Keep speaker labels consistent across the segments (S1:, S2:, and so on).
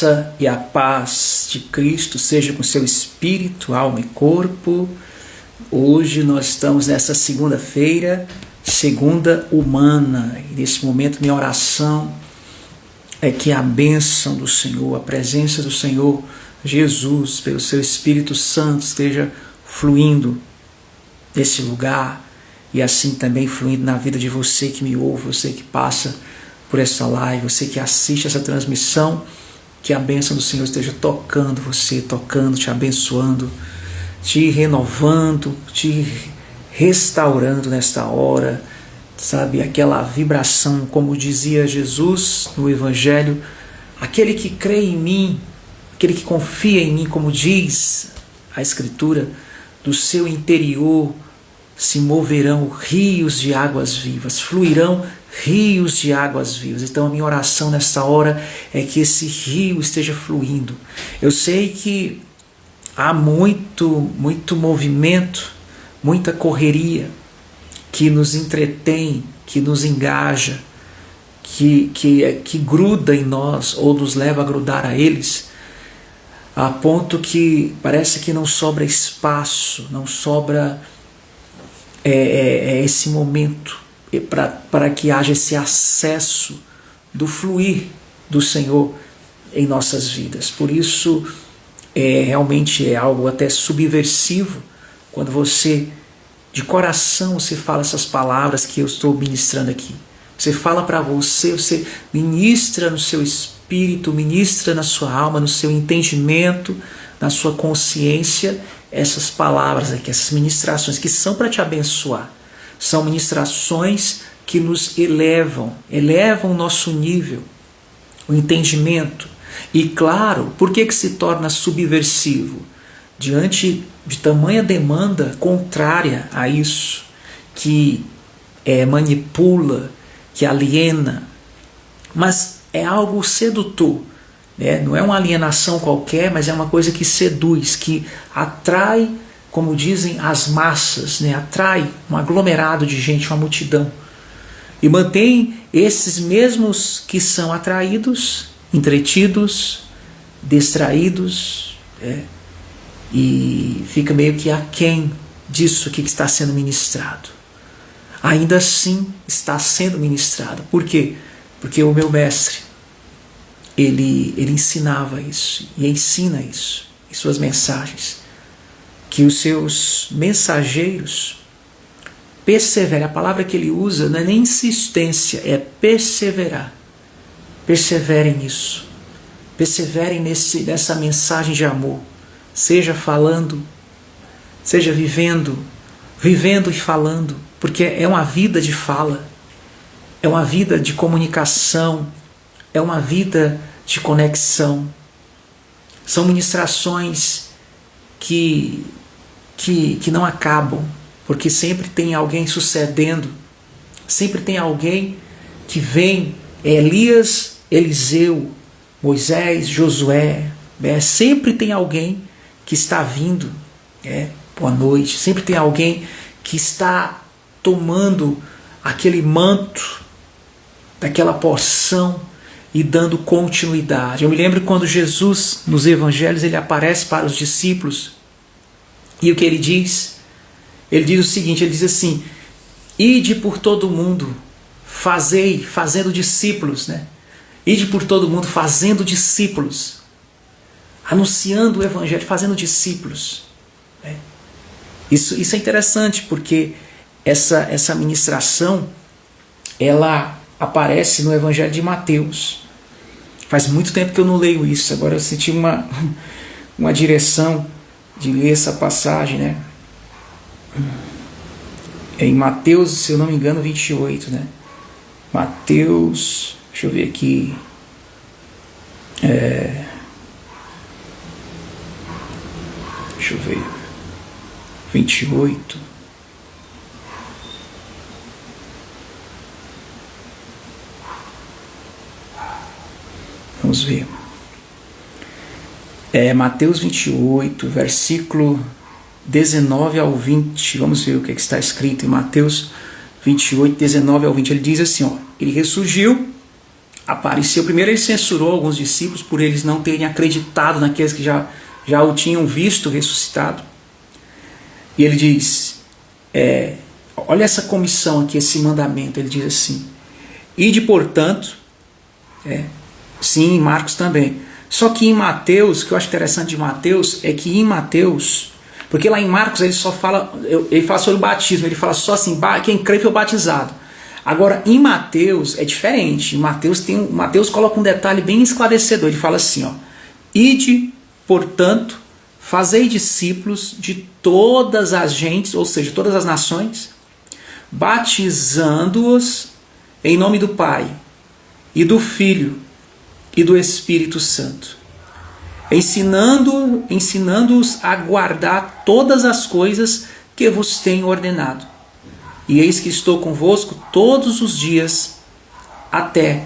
S1: graça e a paz de Cristo seja com seu espírito, alma e corpo. Hoje nós estamos nessa segunda-feira, segunda humana, e nesse momento minha oração é que a bênção do Senhor, a presença do Senhor Jesus, pelo seu Espírito Santo, esteja fluindo nesse lugar e assim também fluindo na vida de você que me ouve, você que passa por essa live, você que assiste essa transmissão, que a bênção do Senhor esteja tocando você, tocando, te abençoando, te renovando, te restaurando nesta hora, sabe, aquela vibração, como dizia Jesus no Evangelho, aquele que crê em mim, aquele que confia em mim, como diz a Escritura, do seu interior se moverão rios de águas vivas, fluirão rios de águas vivas. Então a minha oração nessa hora é que esse rio esteja fluindo. Eu sei que há muito movimento, muita correria que nos entretém, que nos engaja, que gruda em nós ou nos leva a grudar a eles, a ponto que parece que não sobra espaço, não sobra esse momento para que haja esse acesso do fluir do Senhor em nossas vidas. Por isso, realmente é algo até subversivo quando você, de coração, você fala essas palavras que eu estou ministrando aqui. Você fala para você, você ministra no seu espírito, ministra na sua alma, no seu entendimento, na sua consciência, essas palavras aqui, essas ministrações que são para te abençoar. São ministrações que nos elevam o nosso nível, o entendimento. E claro, por que se torna subversivo? Diante de tamanha demanda contrária a isso, que manipula, que aliena, mas é algo sedutor, né? Não é uma alienação qualquer, mas é uma coisa que seduz, que atrai, como dizem, as massas, né? Atrai um aglomerado de gente, uma multidão, e mantém esses mesmos que são atraídos, entretidos, distraídos, e fica meio que aquém disso que está sendo ministrado. Ainda assim está sendo ministrado. Por quê? Porque o meu mestre, ele ensinava isso e ensina isso em suas mensagens, que os seus mensageiros perseverem. A palavra que ele usa não é nem insistência, é perseverar. Perseverem nisso, perseverem nessa mensagem de amor, seja falando, seja vivendo e falando, porque é uma vida de fala, é uma vida de comunicação, é uma vida de conexão. São ministrações que não acabam, porque sempre tem alguém sucedendo, sempre tem alguém que vem, Elias, Eliseu, Moisés, Josué, sempre tem alguém que está vindo, boa noite, sempre tem alguém que está tomando aquele manto, daquela porção e dando continuidade. Eu me lembro quando Jesus, nos evangelhos, ele aparece para os discípulos, e o que ele diz? Ele diz o seguinte, ele diz assim: ide por todo mundo, fazendo discípulos, né? Ide por todo mundo fazendo discípulos, anunciando o evangelho, fazendo discípulos. Isso é interessante, porque essa ministração, ela aparece no evangelho de Mateus. Faz muito tempo que eu não leio isso, agora eu senti uma direção de ler essa passagem, né? É em Mateus, se eu não me engano, 28, né? Mateus, deixa eu ver aqui, deixa eu ver, 28, vamos ver, Mateus 28, versículo 19 ao 20, vamos ver o que está escrito em Mateus 28, 19 ao 20, ele diz assim, ele ressurgiu apareceu. Primeiro ele censurou alguns discípulos por eles não terem acreditado naqueles que já o tinham visto ressuscitado. E ele diz, olha essa comissão aqui, esse mandamento, ele diz assim, ide portanto, sim, em Marcos também, só que em Mateus, o que eu acho interessante de Mateus, é que em Mateus, porque lá em Marcos ele só fala, ele fala sobre o batismo, ele fala só assim, quem crê foi batizado. Agora em Mateus é diferente, em Mateus coloca um detalhe bem esclarecedor, ele fala assim, ó, ide portanto, fazei discípulos de todas as gentes, ou seja, todas as nações, batizando-os em nome do Pai, e do Filho, e do Espírito Santo, ensinando-os a guardar todas as coisas que vos tenho ordenado. E eis que estou convosco todos os dias, até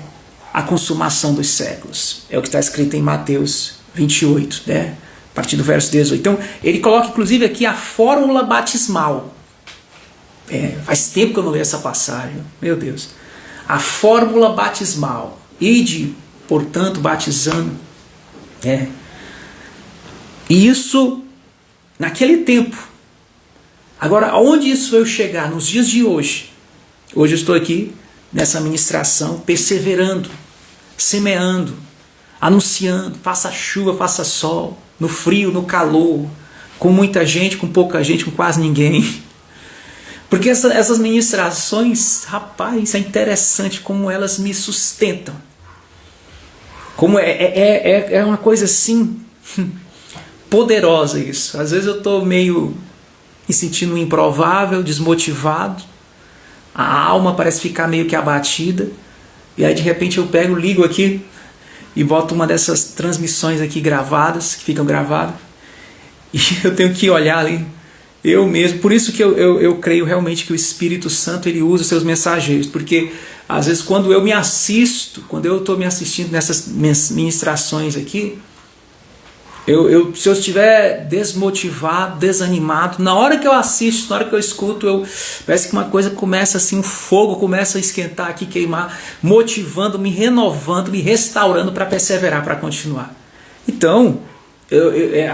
S1: a consumação dos séculos. É o que está escrito em Mateus 28, né? A partir do verso 18. Então, ele coloca inclusive aqui a fórmula batismal. Faz tempo que eu não leio essa passagem. Meu Deus. A fórmula batismal. Ide, portanto, batizando. E isso, naquele tempo. Agora, aonde isso veio chegar? Nos dias de hoje. Hoje eu estou aqui, nessa ministração, perseverando, semeando, anunciando, faça chuva, faça sol, no frio, no calor, com muita gente, com pouca gente, com quase ninguém. Porque essas ministrações, rapaz, é interessante como elas me sustentam. Como é uma coisa assim, poderosa isso. Às vezes eu estou meio me sentindo improvável, desmotivado, a alma parece ficar meio que abatida, e aí de repente eu pego, ligo aqui e boto uma dessas transmissões aqui gravadas, que ficam gravadas, e eu tenho que olhar ali, eu mesmo. Por isso que eu creio realmente que o Espírito Santo ele usa os seus mensageiros, porque às vezes quando eu me assisto, quando eu estou me assistindo nessas ministrações aqui, se eu estiver desmotivado, desanimado, na hora que eu assisto, na hora que eu escuto, parece que uma coisa começa assim, um fogo começa a esquentar aqui, queimar, motivando, me renovando, me restaurando para perseverar, para continuar. Então,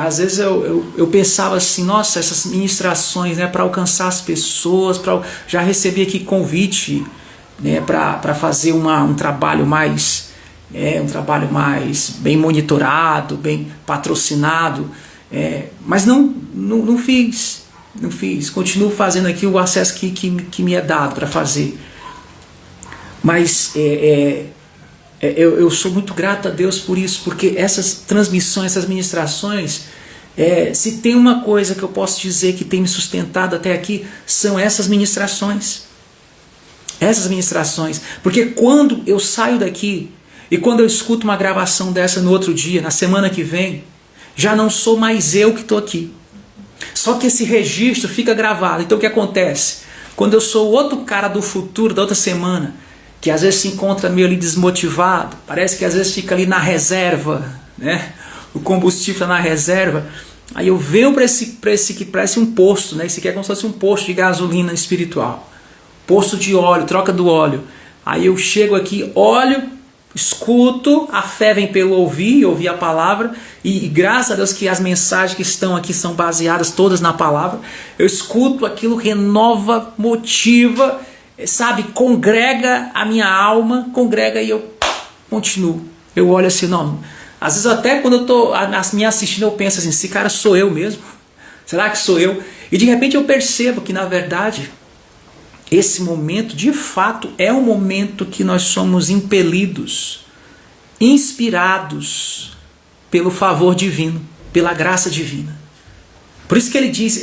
S1: às vezes eu pensava assim, nossa, essas ministrações, né, para alcançar as pessoas, já recebi aqui convite, né, para fazer um trabalho mais... um trabalho mais bem monitorado, bem patrocinado, mas não fiz, continuo fazendo aqui o acesso que me é dado para fazer, mas eu sou muito grato a Deus por isso, porque essas transmissões, essas ministrações, se tem uma coisa que eu posso dizer que tem me sustentado até aqui, são essas ministrações, porque quando eu saio daqui, e quando eu escuto uma gravação dessa no outro dia, na semana que vem, já não sou mais eu que estou aqui. Só que esse registro fica gravado. Então o que acontece? Quando eu sou outro cara do futuro, da outra semana, que às vezes se encontra meio ali desmotivado, parece que às vezes fica ali na reserva, né? O combustível na reserva, aí eu venho para esse que parece um posto, né? Esse aqui é como se fosse um posto de gasolina espiritual. Posto de óleo, troca do óleo. Aí eu chego aqui, olho, escuto, a fé vem pelo ouvir a palavra, e graças a Deus que as mensagens que estão aqui são baseadas todas na palavra. Eu escuto, aquilo renova, motiva, sabe, congrega a minha alma, congrega, e eu continuo. Eu olho assim, não, às vezes até quando eu estou me assistindo eu penso assim, esse cara sou eu mesmo? Será que sou eu? E de repente eu percebo que na verdade esse momento, de fato, é um momento que nós somos impelidos, inspirados pelo favor divino, pela graça divina. Por isso que ele diz,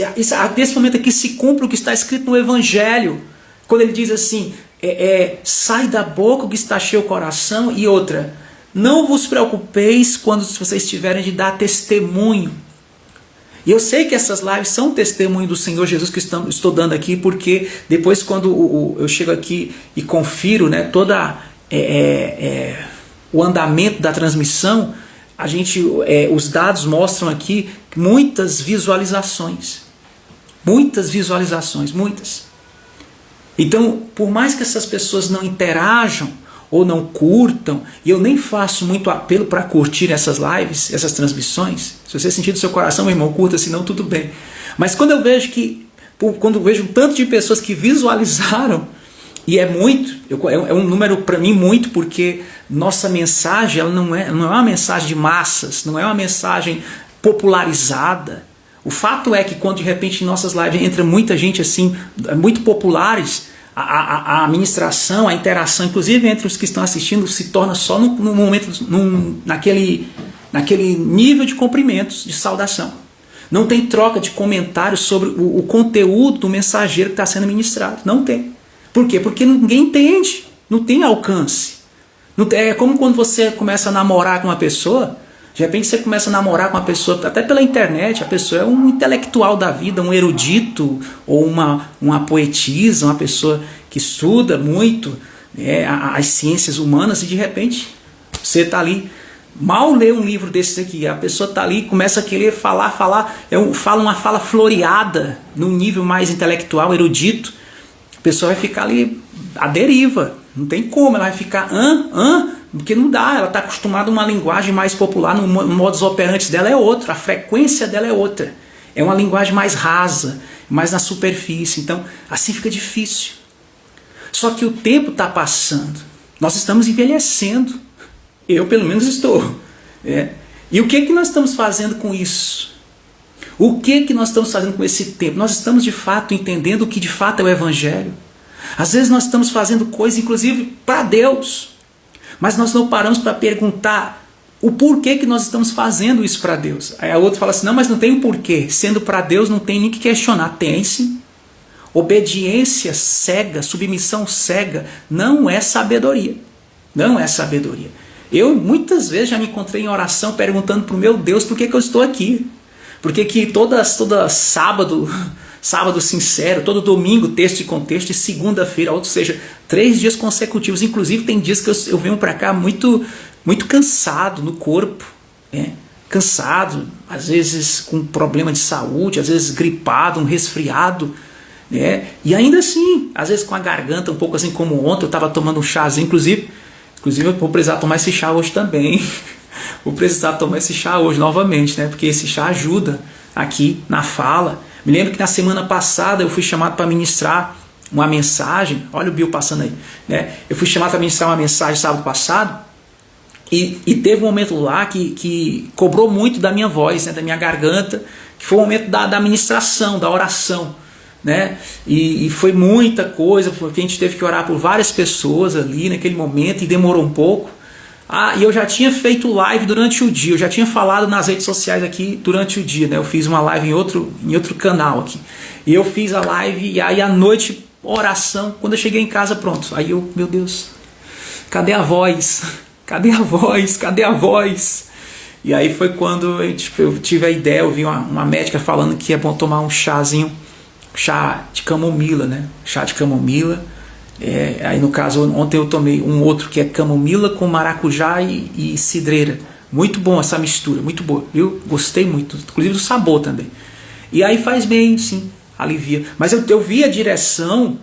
S1: nesse momento aqui se cumpre o que está escrito no Evangelho, quando ele diz assim, sai da boca o que está cheio o coração, e outra, não vos preocupeis quando vocês tiverem de dar testemunho. E eu sei que essas lives são testemunho do Senhor Jesus que estou dando aqui, porque depois quando eu chego aqui e confiro, né, toda o andamento da transmissão, os dados mostram aqui muitas visualizações. Muitas. Então, por mais que essas pessoas não interajam, ou não curtam, e eu nem faço muito apelo para curtir essas lives, essas transmissões. Se você sentir do seu coração, meu irmão, curta, senão tudo bem. Mas quando eu vejo um tanto de pessoas que visualizaram, e é muito, é um número para mim muito, porque nossa mensagem ela não é uma mensagem de massas, não é uma mensagem popularizada. O fato é que quando de repente em nossas lives entra muita gente assim, muito populares, a ministração, a interação, inclusive entre os que estão assistindo, se torna só no momento, naquele nível de cumprimentos, de saudação. Não tem troca de comentários sobre o conteúdo do mensageiro que está sendo ministrado. Não tem. Por quê? Porque ninguém entende, não tem alcance. É como quando você começa a namorar com uma pessoa, de repente você começa a namorar com uma pessoa, até pela internet, a pessoa é um intelectual da vida, um erudito, ou uma poetisa, uma pessoa que estuda muito as ciências humanas, e de repente você está ali, mal lê um livro desse aqui, a pessoa está ali, começa a querer falar, fala uma fala floreada, num nível mais intelectual, erudito, a pessoa vai ficar ali à deriva, não tem como, ela vai ficar porque não dá, ela está acostumada a uma linguagem mais popular, no modus operandi dela é outro, a frequência dela é outra, é uma linguagem mais rasa, mais na superfície, então assim fica difícil. Só que o tempo está passando, nós estamos envelhecendo, eu pelo menos estou, e o que nós estamos fazendo com isso? O que nós estamos fazendo com esse tempo? Nós estamos de fato entendendo o que de fato é o Evangelho? Às vezes nós estamos fazendo coisas inclusive para Deus, mas nós não paramos para perguntar o porquê que nós estamos fazendo isso para Deus. Aí a outra fala assim, não, mas não tem um porquê. Sendo para Deus não tem nem que questionar. Tem sim. Obediência cega, submissão cega, não é sabedoria. Não é sabedoria. Eu muitas vezes já me encontrei em oração perguntando para o meu Deus por que eu estou aqui. Por que toda sábado sincero, todo domingo texto e contexto, e segunda-feira, ou seja, 3 dias consecutivos. Inclusive tem dias que eu venho para cá muito cansado no corpo, cansado, às vezes com problema de saúde, às vezes gripado, um resfriado, e ainda assim, às vezes com a garganta um pouco assim como ontem, eu estava tomando um chazinho, inclusive eu vou precisar tomar esse chá hoje também, vou precisar tomar esse chá hoje novamente, porque esse chá ajuda aqui na fala. Me lembro que na semana passada eu fui chamado para ministrar uma mensagem, olha o Bill passando aí, eu fui chamado para ministrar uma mensagem sábado passado, e teve um momento lá que cobrou muito da minha voz, da minha garganta, que foi o momento da ministração, da oração, e foi muita coisa, porque a gente teve que orar por várias pessoas ali naquele momento, e demorou um pouco. E eu já tinha feito live durante o dia, eu já tinha falado nas redes sociais aqui durante o dia, eu fiz uma live em outro canal aqui, e eu fiz a live, e aí à noite, oração, quando eu cheguei em casa, pronto, aí meu Deus, cadê a voz? Cadê a voz? Cadê a voz? E aí foi quando eu tive a ideia, eu vi uma médica falando que é bom tomar um chazinho, chá de camomila, chá de camomila. Aí no caso, ontem eu tomei um outro que é camomila com maracujá e cidreira. Muito bom essa mistura, muito boa. Eu gostei muito, inclusive do sabor também. E aí faz bem, sim, alivia. Mas eu vi a direção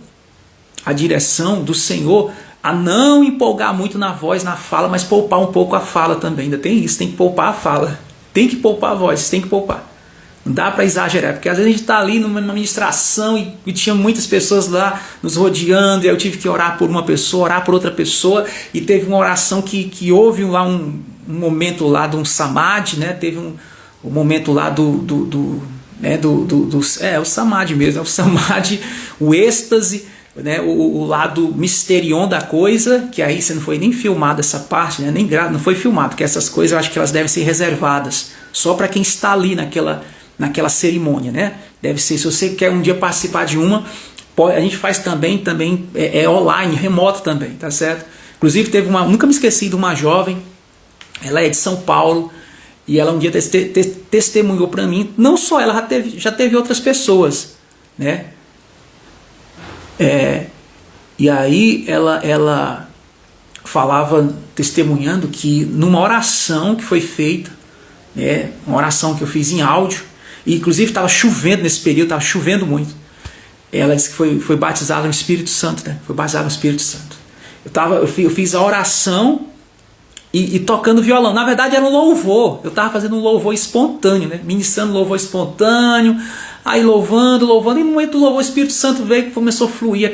S1: do Senhor a não empolgar muito na voz, na fala, mas poupar um pouco a fala também. Ainda tem isso, tem que poupar a fala. Tem que poupar a voz, tem que poupar. Não dá para exagerar, porque às vezes a gente está ali numa ministração e tinha muitas pessoas lá nos rodeando, e eu tive que orar por uma pessoa, orar por outra pessoa, e teve uma oração que houve lá um momento lá de um samadhi, teve um momento lá o samadhi mesmo, o samadhi, o êxtase, o lado misterion da coisa, que aí você não foi nem filmado essa parte, não foi filmado, porque essas coisas eu acho que elas devem ser reservadas só para quem está ali naquela cerimônia, deve ser, se você quer um dia participar de uma, a gente faz também online, remoto também, tá certo? Inclusive nunca me esqueci de uma jovem, ela é de São Paulo, e ela um dia testemunhou para mim, não só ela, já teve outras pessoas, e aí ela falava, testemunhando, que numa oração que foi feita, uma oração que eu fiz em áudio, e inclusive estava chovendo nesse período, estava chovendo muito. Ela disse que foi batizada no Espírito Santo, foi batizada no Espírito Santo. Eu fiz a oração e tocando violão. Na verdade era um louvor. Eu estava fazendo um louvor espontâneo, né? Ministrando louvor espontâneo, aí louvando, e no momento do louvor o Espírito Santo veio e começou a fluir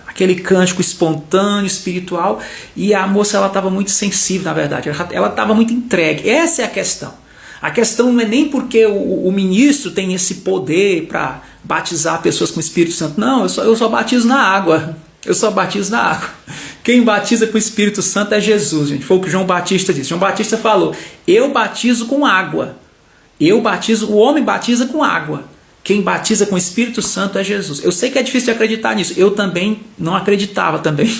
S1: aquele cântico espontâneo, espiritual, e a moça ela estava muito sensível, na verdade. Ela estava muito entregue. Essa é a questão. A questão não é nem porque o ministro tem esse poder para batizar pessoas com o Espírito Santo. Não, eu só batizo na água. Eu só batizo na água. Quem batiza com o Espírito Santo é Jesus, gente. Foi o que João Batista disse. João Batista falou: eu batizo com água. O homem batiza com água. Quem batiza com o Espírito Santo é Jesus. Eu sei que é difícil de acreditar nisso. Eu também não acreditava também.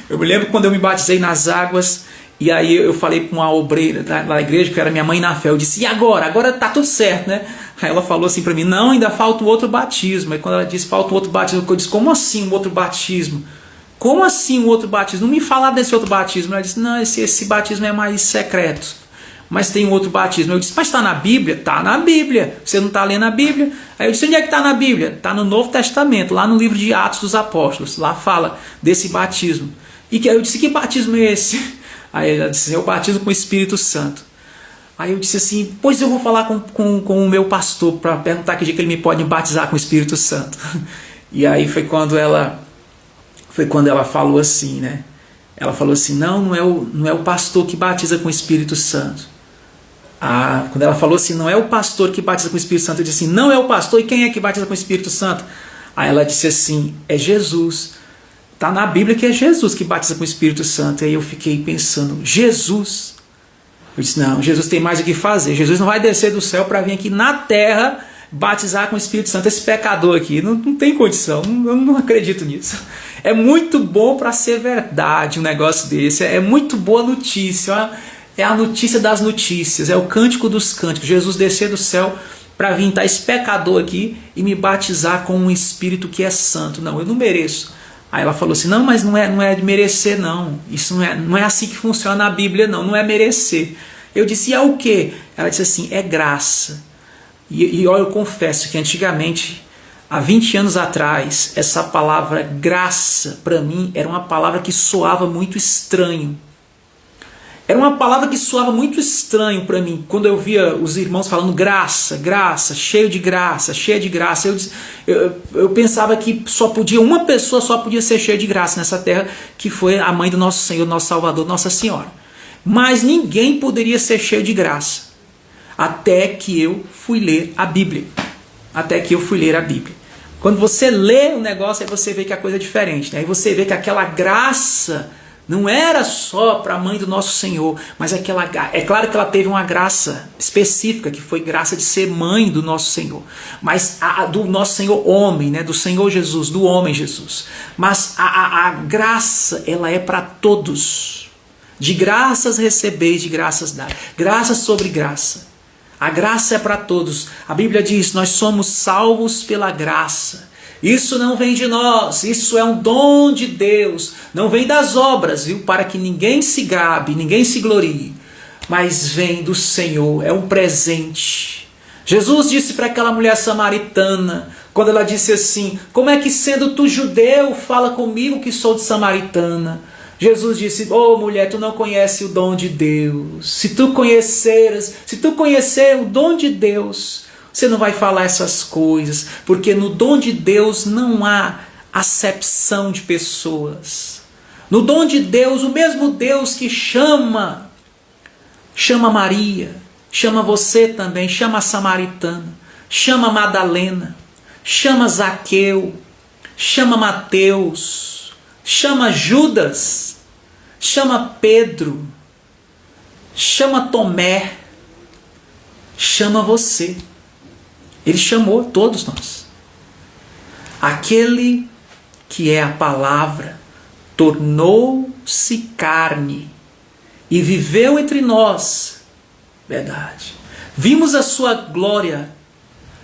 S1: Eu me lembro quando eu me batizei nas águas, e aí eu falei para uma obreira da igreja, que era minha mãe na fé, eu disse: e agora? Agora tá tudo certo, né? Aí ela falou assim para mim: não, ainda falta o outro batismo. Aí quando ela disse falta o outro batismo, eu disse: como assim um outro batismo? Como assim um outro batismo? Não me fala desse outro batismo. Ela disse: não, esse batismo é mais secreto. Mas tem um outro batismo. Eu disse: mas está na Bíblia? Está na Bíblia. Você não está lendo a Bíblia? Aí eu disse: onde é que está na Bíblia? Está no Novo Testamento, lá no livro de Atos dos Apóstolos. Lá fala desse batismo. E eu disse: que batismo é esse? Aí ela disse: eu batizo com o Espírito Santo. Aí eu disse assim: pois eu vou falar com o meu pastor para perguntar que dia que ele me pode batizar com o Espírito Santo. E aí foi quando ela falou assim, né? Ela falou assim: não é o pastor que batiza com o Espírito Santo. Quando ela falou assim: não é o pastor que batiza com o Espírito Santo, eu disse assim: não é o pastor, e quem é que batiza com o Espírito Santo? Aí ela disse assim: é Jesus. Está na Bíblia que é Jesus que batiza com o Espírito Santo. Aí eu fiquei pensando: Jesus? Eu disse: não, Jesus tem mais o que fazer. Jesus não vai descer do céu para vir aqui na terra batizar com o Espírito Santo esse pecador aqui. Não tem condição, eu não acredito nisso. É muito bom para ser verdade um negócio desse. É muito boa notícia. É a notícia das notícias. É o cântico dos cânticos. Jesus descer do céu para vir estar esse pecador aqui e me batizar com um Espírito que é santo. Não, eu não mereço. Aí ela falou assim: não, mas não é de merecer, não. Isso não é assim que funciona na Bíblia, não é merecer. Eu disse: e é o quê? Ela disse assim: é graça. E olha, eu confesso que antigamente, há 20 anos atrás, essa palavra graça, para mim, era uma palavra que soava muito estranho. Era uma palavra que soava muito estranho para mim, quando eu via os irmãos falando graça, graça, cheio de graça, cheia de graça. Eu pensava que uma pessoa só podia ser cheia de graça nessa terra, que foi a mãe do nosso Senhor, nosso Salvador, Nossa Senhora. Mas ninguém poderia ser cheio de graça, até que eu fui ler a Bíblia. Quando você lê o negócio, aí você vê que a coisa é diferente, né? Aí você vê que aquela graça não era só para a mãe do nosso Senhor, mas é claro que ela teve uma graça específica, que foi graça de ser mãe do nosso Senhor, mas do nosso Senhor homem, né? Do Senhor Jesus, do homem Jesus. Mas a graça, ela é para todos. De graças recebeis, de graças dai. Graça sobre graça. A graça é para todos. A Bíblia diz: nós somos salvos pela graça. Isso não vem de nós, isso é um dom de Deus. Não vem das obras, viu? Para que ninguém se gabe, ninguém se glorie. Mas vem do Senhor, é um presente. Jesus disse para aquela mulher samaritana, quando ela disse assim: como é que sendo tu judeu, fala comigo que sou de Samaritana? Jesus disse: mulher, tu não conhece o dom de Deus. Se tu conhecer o dom de Deus, você não vai falar essas coisas, porque no dom de Deus não há acepção de pessoas. No dom de Deus, o mesmo Deus que chama Maria, chama você também, chama a samaritana, chama Madalena, chama Zaqueu, chama Mateus, chama Judas, chama Pedro, chama Tomé, chama você. Ele chamou todos nós. Aquele que é a palavra tornou-se carne e viveu entre nós. Verdade. Vimos a sua glória,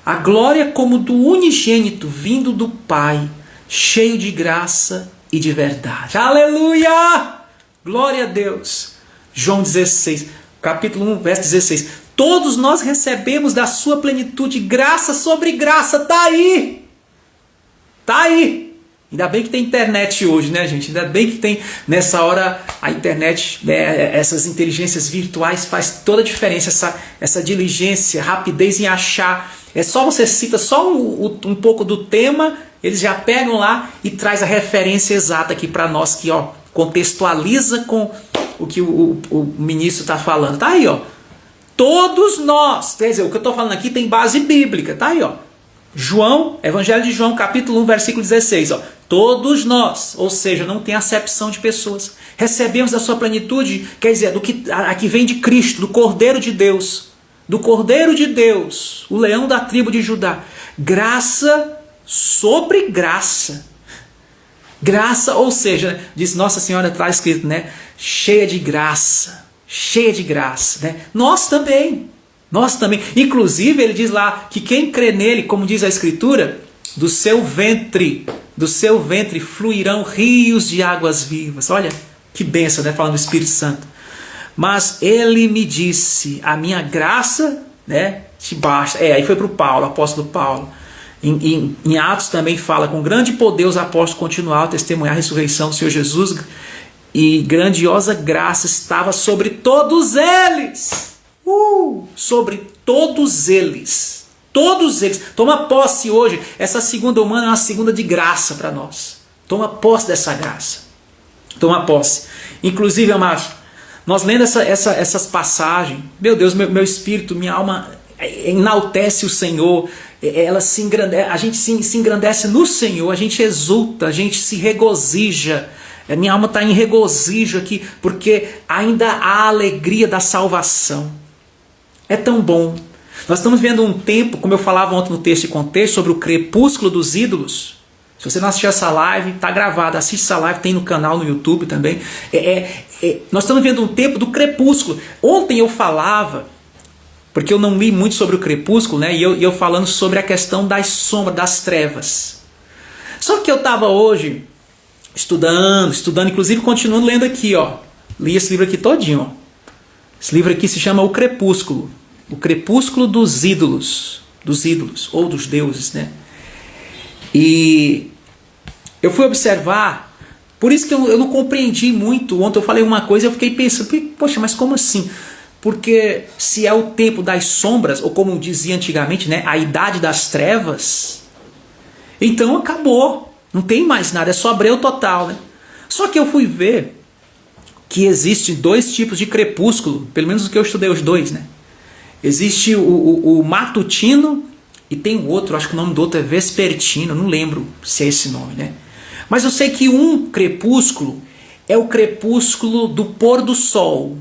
S1: a glória como do unigênito vindo do Pai, cheio de graça e de verdade. Aleluia! Glória a Deus. João 16, capítulo 1, verso 16. Todos nós recebemos da sua plenitude graça sobre graça. Está aí. Está aí. Ainda bem que tem internet hoje, né, gente? Ainda bem que tem, nessa hora, a internet, né, essas inteligências virtuais faz toda a diferença, essa diligência, rapidez em achar. É só você cita só um pouco do tema, eles já pegam lá e traz a referência exata aqui para nós, que ó, contextualiza com o que o ministro está falando. Tá aí, ó. Todos nós, quer dizer, o que eu estou falando aqui tem base bíblica, tá aí, ó. João, Evangelho de João, capítulo 1, versículo 16, ó. Todos nós, ou seja, não tem acepção de pessoas, recebemos da sua plenitude, quer dizer, do que aqui vem de Cristo, do Cordeiro de Deus, o leão da tribo de Judá, graça sobre graça. Graça, ou seja, diz Nossa Senhora, traz escrito, né? Cheia de graça, né? Nós também. Inclusive, ele diz lá que quem crê nele, como diz a Escritura, do seu ventre fluirão rios de águas vivas. Olha que bênção, né? Falando do Espírito Santo. Mas ele me disse, a minha graça, né, te basta. Aí foi para o Paulo, apóstolo Paulo. Em Atos também fala, com grande poder os apóstolos continuaram a testemunhar a ressurreição do Senhor Jesus, e grandiosa graça estava sobre todos eles. Sobre todos eles. Todos eles. Toma posse hoje. Essa segunda humana é uma segunda de graça para nós. Toma posse dessa graça. Toma posse. Inclusive, amados, nós lendo essas passagens, meu Deus, meu espírito, minha alma enaltece o Senhor. Ela se engrandece, a gente se engrandece no Senhor, a gente exulta, a gente se regozija. Minha alma está em regozijo aqui, porque ainda há a alegria da salvação. É tão bom. Nós estamos vendo um tempo, como eu falava ontem no texto e contexto, sobre o crepúsculo dos ídolos. Se você não assistiu essa live, está gravada, assiste essa live, tem no canal no YouTube também. Nós estamos vendo um tempo do crepúsculo. Ontem eu falava, porque eu não li muito sobre o crepúsculo, né? E eu falando sobre a questão das sombras, das trevas. Só que eu estava hoje estudando, inclusive continuando lendo aqui, ó. Li esse livro aqui todinho, ó. Esse livro aqui se chama O Crepúsculo. O Crepúsculo dos ídolos, ou dos deuses, né? E eu fui observar, por isso que eu não compreendi muito. Ontem eu falei uma coisa e eu fiquei pensando, poxa, mas como assim? Porque se é o tempo das sombras, ou como dizia antigamente, né, a idade das trevas, então acabou, não tem mais nada, é só breu total, né? Só que eu fui ver que existem dois tipos de crepúsculo, pelo menos o que eu estudei os dois, né? Existe o matutino e tem o outro, acho que o nome do outro é vespertino, não lembro se é esse nome, né? Mas eu sei que um crepúsculo é o crepúsculo do pôr do sol.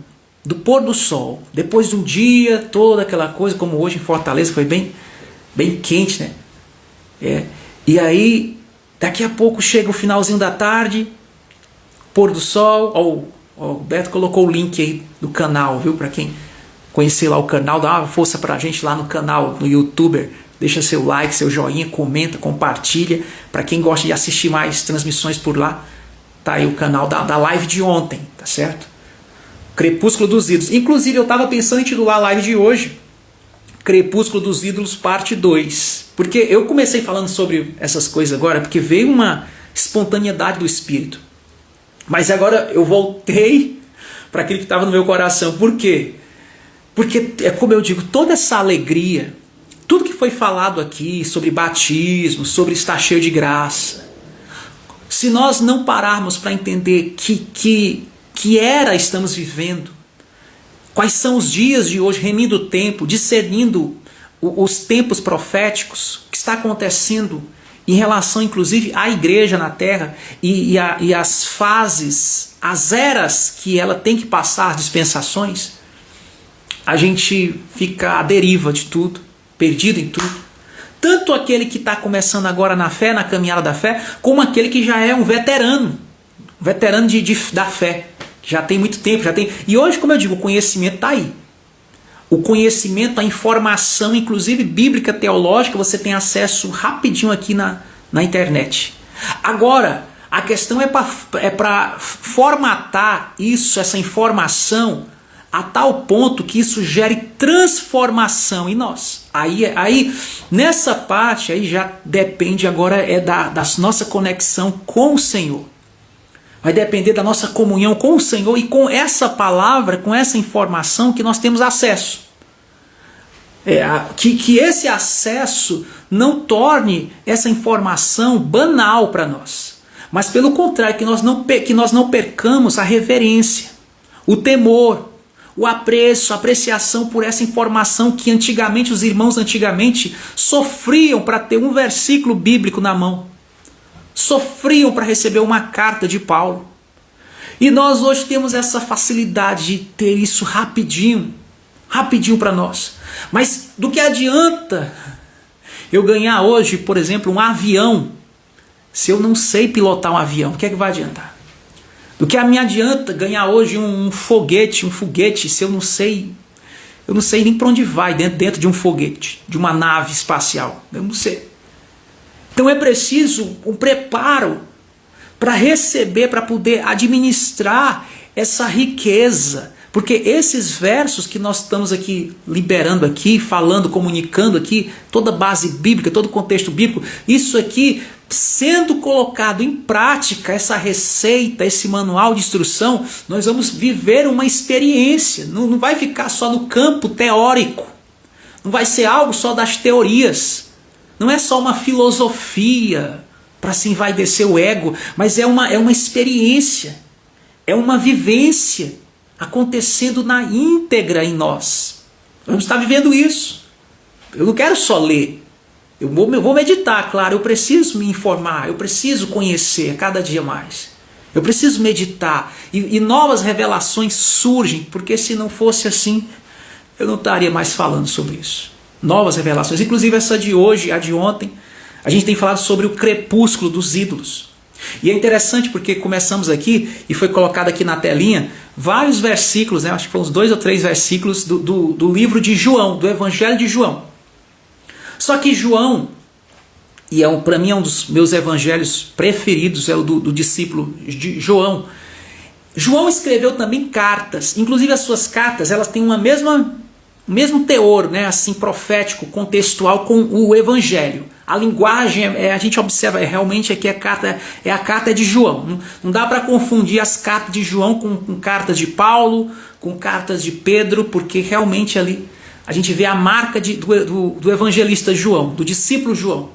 S1: Depois de um dia, toda aquela coisa, como hoje em Fortaleza foi bem quente, né? E aí, daqui a pouco chega o finalzinho da tarde, pôr do sol. O Beto colocou o link aí do canal, viu? Para quem conhecer lá o canal, dá uma força pra gente lá no canal, no YouTuber. Deixa seu like, seu joinha, comenta, compartilha. Para quem gosta de assistir mais transmissões por lá, tá aí o canal da live de ontem, tá certo? Crepúsculo dos Ídolos. Inclusive eu estava pensando em titular a live de hoje Crepúsculo dos Ídolos parte 2. Porque eu comecei falando sobre essas coisas agora, porque veio uma espontaneidade do Espírito. Mas agora eu voltei para aquilo que estava no meu coração. Por quê? Porque, é como eu digo, toda essa alegria, tudo que foi falado aqui sobre batismo, sobre estar cheio de graça, se nós não pararmos para entender que era estamos vivendo, quais são os dias de hoje, remindo o tempo, discernindo os tempos proféticos, o que está acontecendo em relação inclusive à igreja na terra e as fases, as eras que ela tem que passar, as dispensações, a gente fica à deriva de tudo, perdido em tudo. Tanto aquele que está começando agora na fé, na caminhada da fé, como aquele que já é um veterano da fé, que já tem muito tempo, E hoje, como eu digo, o conhecimento está aí. O conhecimento, a informação, inclusive bíblica, teológica, você tem acesso rapidinho aqui na internet. Agora, a questão é para formatar isso, essa informação, a tal ponto que isso gere transformação em nós. Aí nessa parte, aí já depende agora da nossa conexão com o Senhor. Vai depender da nossa comunhão com o Senhor e com essa palavra, com essa informação que nós temos acesso. Que esse acesso não torne essa informação banal para nós. Mas pelo contrário, que nós não percamos a reverência, o temor, o apreço, a apreciação por essa informação que antigamente, os irmãos antigamente sofriam para ter um versículo bíblico na mão. Sofriam para receber uma carta de Paulo. E nós hoje temos essa facilidade de ter isso rapidinho para nós. Mas do que adianta eu ganhar hoje, por exemplo, um avião, se eu não sei pilotar um avião? O que é que vai adiantar? Do que me adianta ganhar hoje um foguete, se eu não sei nem para onde vai dentro de um foguete, de uma nave espacial. Eu não sei. Então é preciso um preparo para receber, para poder administrar essa riqueza. Porque esses versos que nós estamos aqui liberando aqui, falando, comunicando aqui, toda base bíblica, todo contexto bíblico, isso aqui sendo colocado em prática, essa receita, esse manual de instrução, nós vamos viver uma experiência. Não vai ficar só no campo teórico. Não vai ser algo só das teorias. Não é só uma filosofia para se envaidecer o ego, mas é uma experiência, é uma vivência acontecendo na íntegra em nós. Vamos estar vivendo isso. Eu não quero só ler. Eu vou meditar, claro. Eu preciso me informar. Eu preciso conhecer cada dia mais. Eu preciso meditar. E novas revelações surgem. Porque se não fosse assim, eu não estaria mais falando sobre isso. Novas revelações. Inclusive essa de hoje, a de ontem. A gente tem falado sobre o crepúsculo dos ídolos. E é interessante porque começamos aqui e foi colocado aqui na telinha vários versículos, né? Acho que foram uns 2 ou 3 versículos do livro de João, do Evangelho de João. Só que João, e para mim é um dos meus evangelhos preferidos, é o do discípulo de João. João escreveu também cartas, inclusive as suas cartas, elas têm o mesmo teor, né, assim, profético, contextual com o Evangelho. A linguagem, a gente observa realmente aqui a carta de João. Não dá para confundir as cartas de João com cartas de Paulo, com cartas de Pedro, porque realmente ali a gente vê a marca do evangelista João, do discípulo João.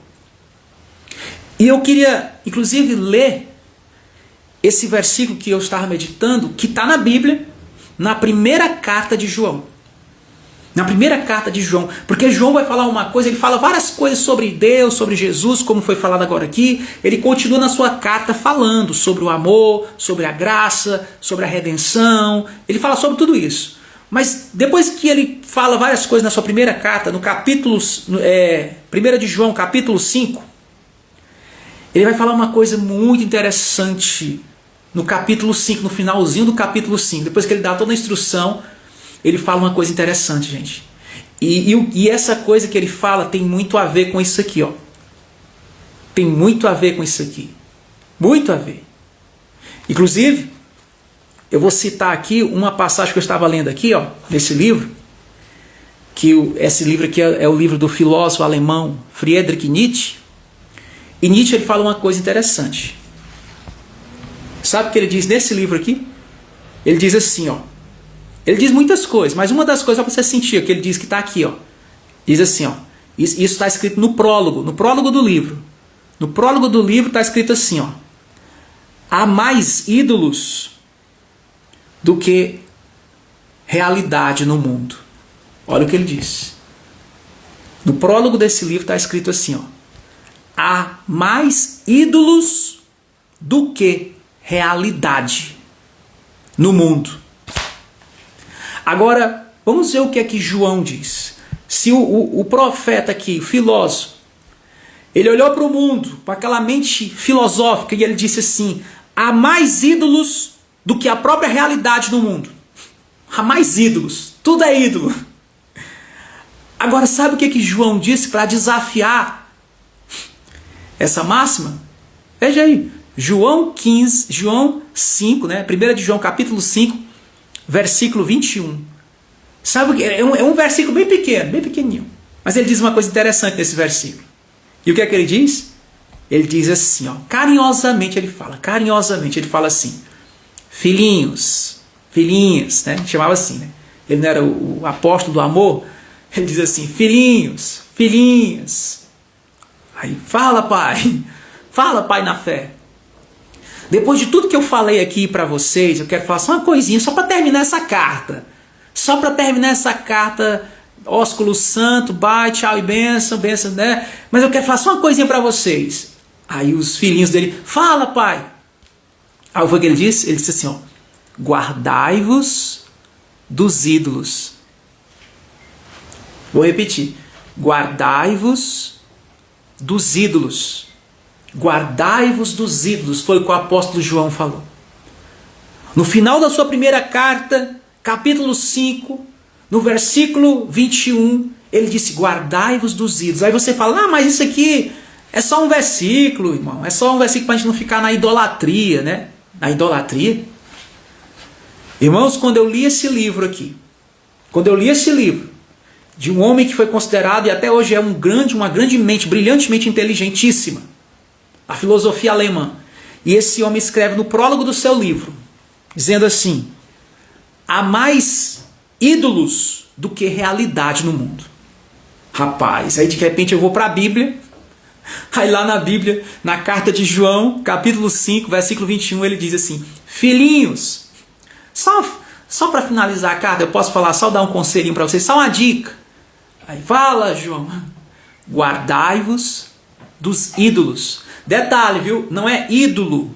S1: E eu queria, inclusive, ler esse versículo que eu estava meditando, que está na Bíblia, na primeira carta de João. Na primeira carta de João, porque João vai falar uma coisa, ele fala várias coisas sobre Deus, sobre Jesus, como foi falado agora aqui. Ele continua na sua carta falando sobre o amor, sobre a graça, sobre a redenção. Ele fala sobre tudo isso. Mas depois que ele fala várias coisas na sua primeira carta, no capítulo 1 de João, capítulo 5, ele vai falar uma coisa muito interessante no capítulo 5, no finalzinho do capítulo 5. Depois que ele dá toda a instrução, ele fala uma coisa interessante, gente. E essa coisa que ele fala tem muito a ver com isso aqui, ó. Tem muito a ver com isso aqui. Muito a ver. Inclusive, eu vou citar aqui uma passagem que eu estava lendo aqui, ó, nesse livro, que esse livro aqui é o livro do filósofo alemão Friedrich Nietzsche. E Nietzsche ele fala uma coisa interessante. Sabe o que ele diz nesse livro aqui? Ele diz assim, ó. Ele diz muitas coisas, mas uma das coisas, só para você sentir, que ele diz que está aqui, ó. Diz assim, ó. Isso está escrito no prólogo do livro. No prólogo do livro está escrito assim, ó. Há mais ídolos do que realidade no mundo. Olha o que ele diz. No prólogo desse livro está escrito assim, ó. Há mais ídolos do que realidade no mundo. Agora, vamos ver o que é que João diz. Se o profeta aqui, o filósofo, ele olhou para o mundo, com aquela mente filosófica, e ele disse assim, há mais ídolos do que a própria realidade no mundo. Há mais ídolos, tudo é ídolo. Agora, sabe o que é que João disse para desafiar essa máxima? Veja aí, João 5, né? 1 de João capítulo 5, versículo 21. Sabe o que? É um versículo bem pequeno, bem pequenininho. Mas ele diz uma coisa interessante nesse versículo. E o que é que ele diz? Ele diz assim, ó, carinhosamente ele fala assim, filhinhos, filhinhas, né? Ele chamava assim, né? Ele não era o apóstolo do amor, ele diz assim, filhinhos, filhinhas. Aí, fala pai na fé. Depois de tudo que eu falei aqui para vocês, eu quero falar só uma coisinha, só para terminar essa carta. Ósculo santo, bye, tchau e bênção, né? Mas eu quero falar só uma coisinha para vocês. Aí os filhinhos dele, fala pai. Aí o que ele disse? Ele disse assim, ó, guardai-vos dos ídolos. Vou repetir, guardai-vos dos ídolos. Guardai-vos dos ídolos, foi o que o apóstolo João falou. No final da sua primeira carta, capítulo 5, no versículo 21, ele disse, guardai-vos dos ídolos. Aí você fala, mas isso aqui é só um versículo, irmão. É só um versículo para a gente não ficar na idolatria, né? Na idolatria. Irmãos, quando eu li esse livro aqui, de um homem que foi considerado, e até hoje é uma grande mente, brilhantemente inteligentíssima, a filosofia alemã. E esse homem escreve no prólogo do seu livro, dizendo assim, há mais ídolos do que realidade no mundo. Rapaz, aí de repente eu vou para a Bíblia, aí lá na Bíblia, na carta de João, capítulo 5, versículo 21, ele diz assim, filhinhos, só para finalizar a carta, eu posso falar, só dar um conselhinho para vocês, só uma dica. Aí fala, João, guardai-vos dos ídolos. Detalhe, viu? Não é ídolo,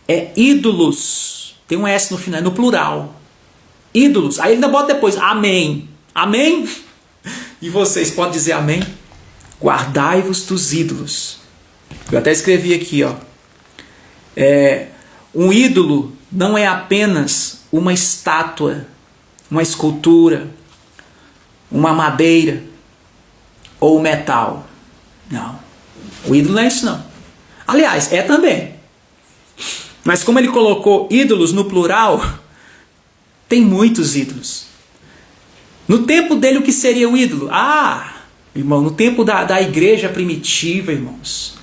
S1: é ídolos. Tem um S no final, no plural. Ídolos. Aí ele ainda bota depois, amém. Amém? E vocês podem dizer amém? Guardai-vos dos ídolos. Eu até escrevi aqui, ó. Um ídolo não é apenas uma estátua, uma escultura, uma madeira ou metal. Não. O ídolo não é isso não. Aliás, é também. Mas como ele colocou ídolos no plural, tem muitos ídolos. No tempo dele, o que seria o ídolo? Irmão, no tempo da igreja primitiva, irmãos,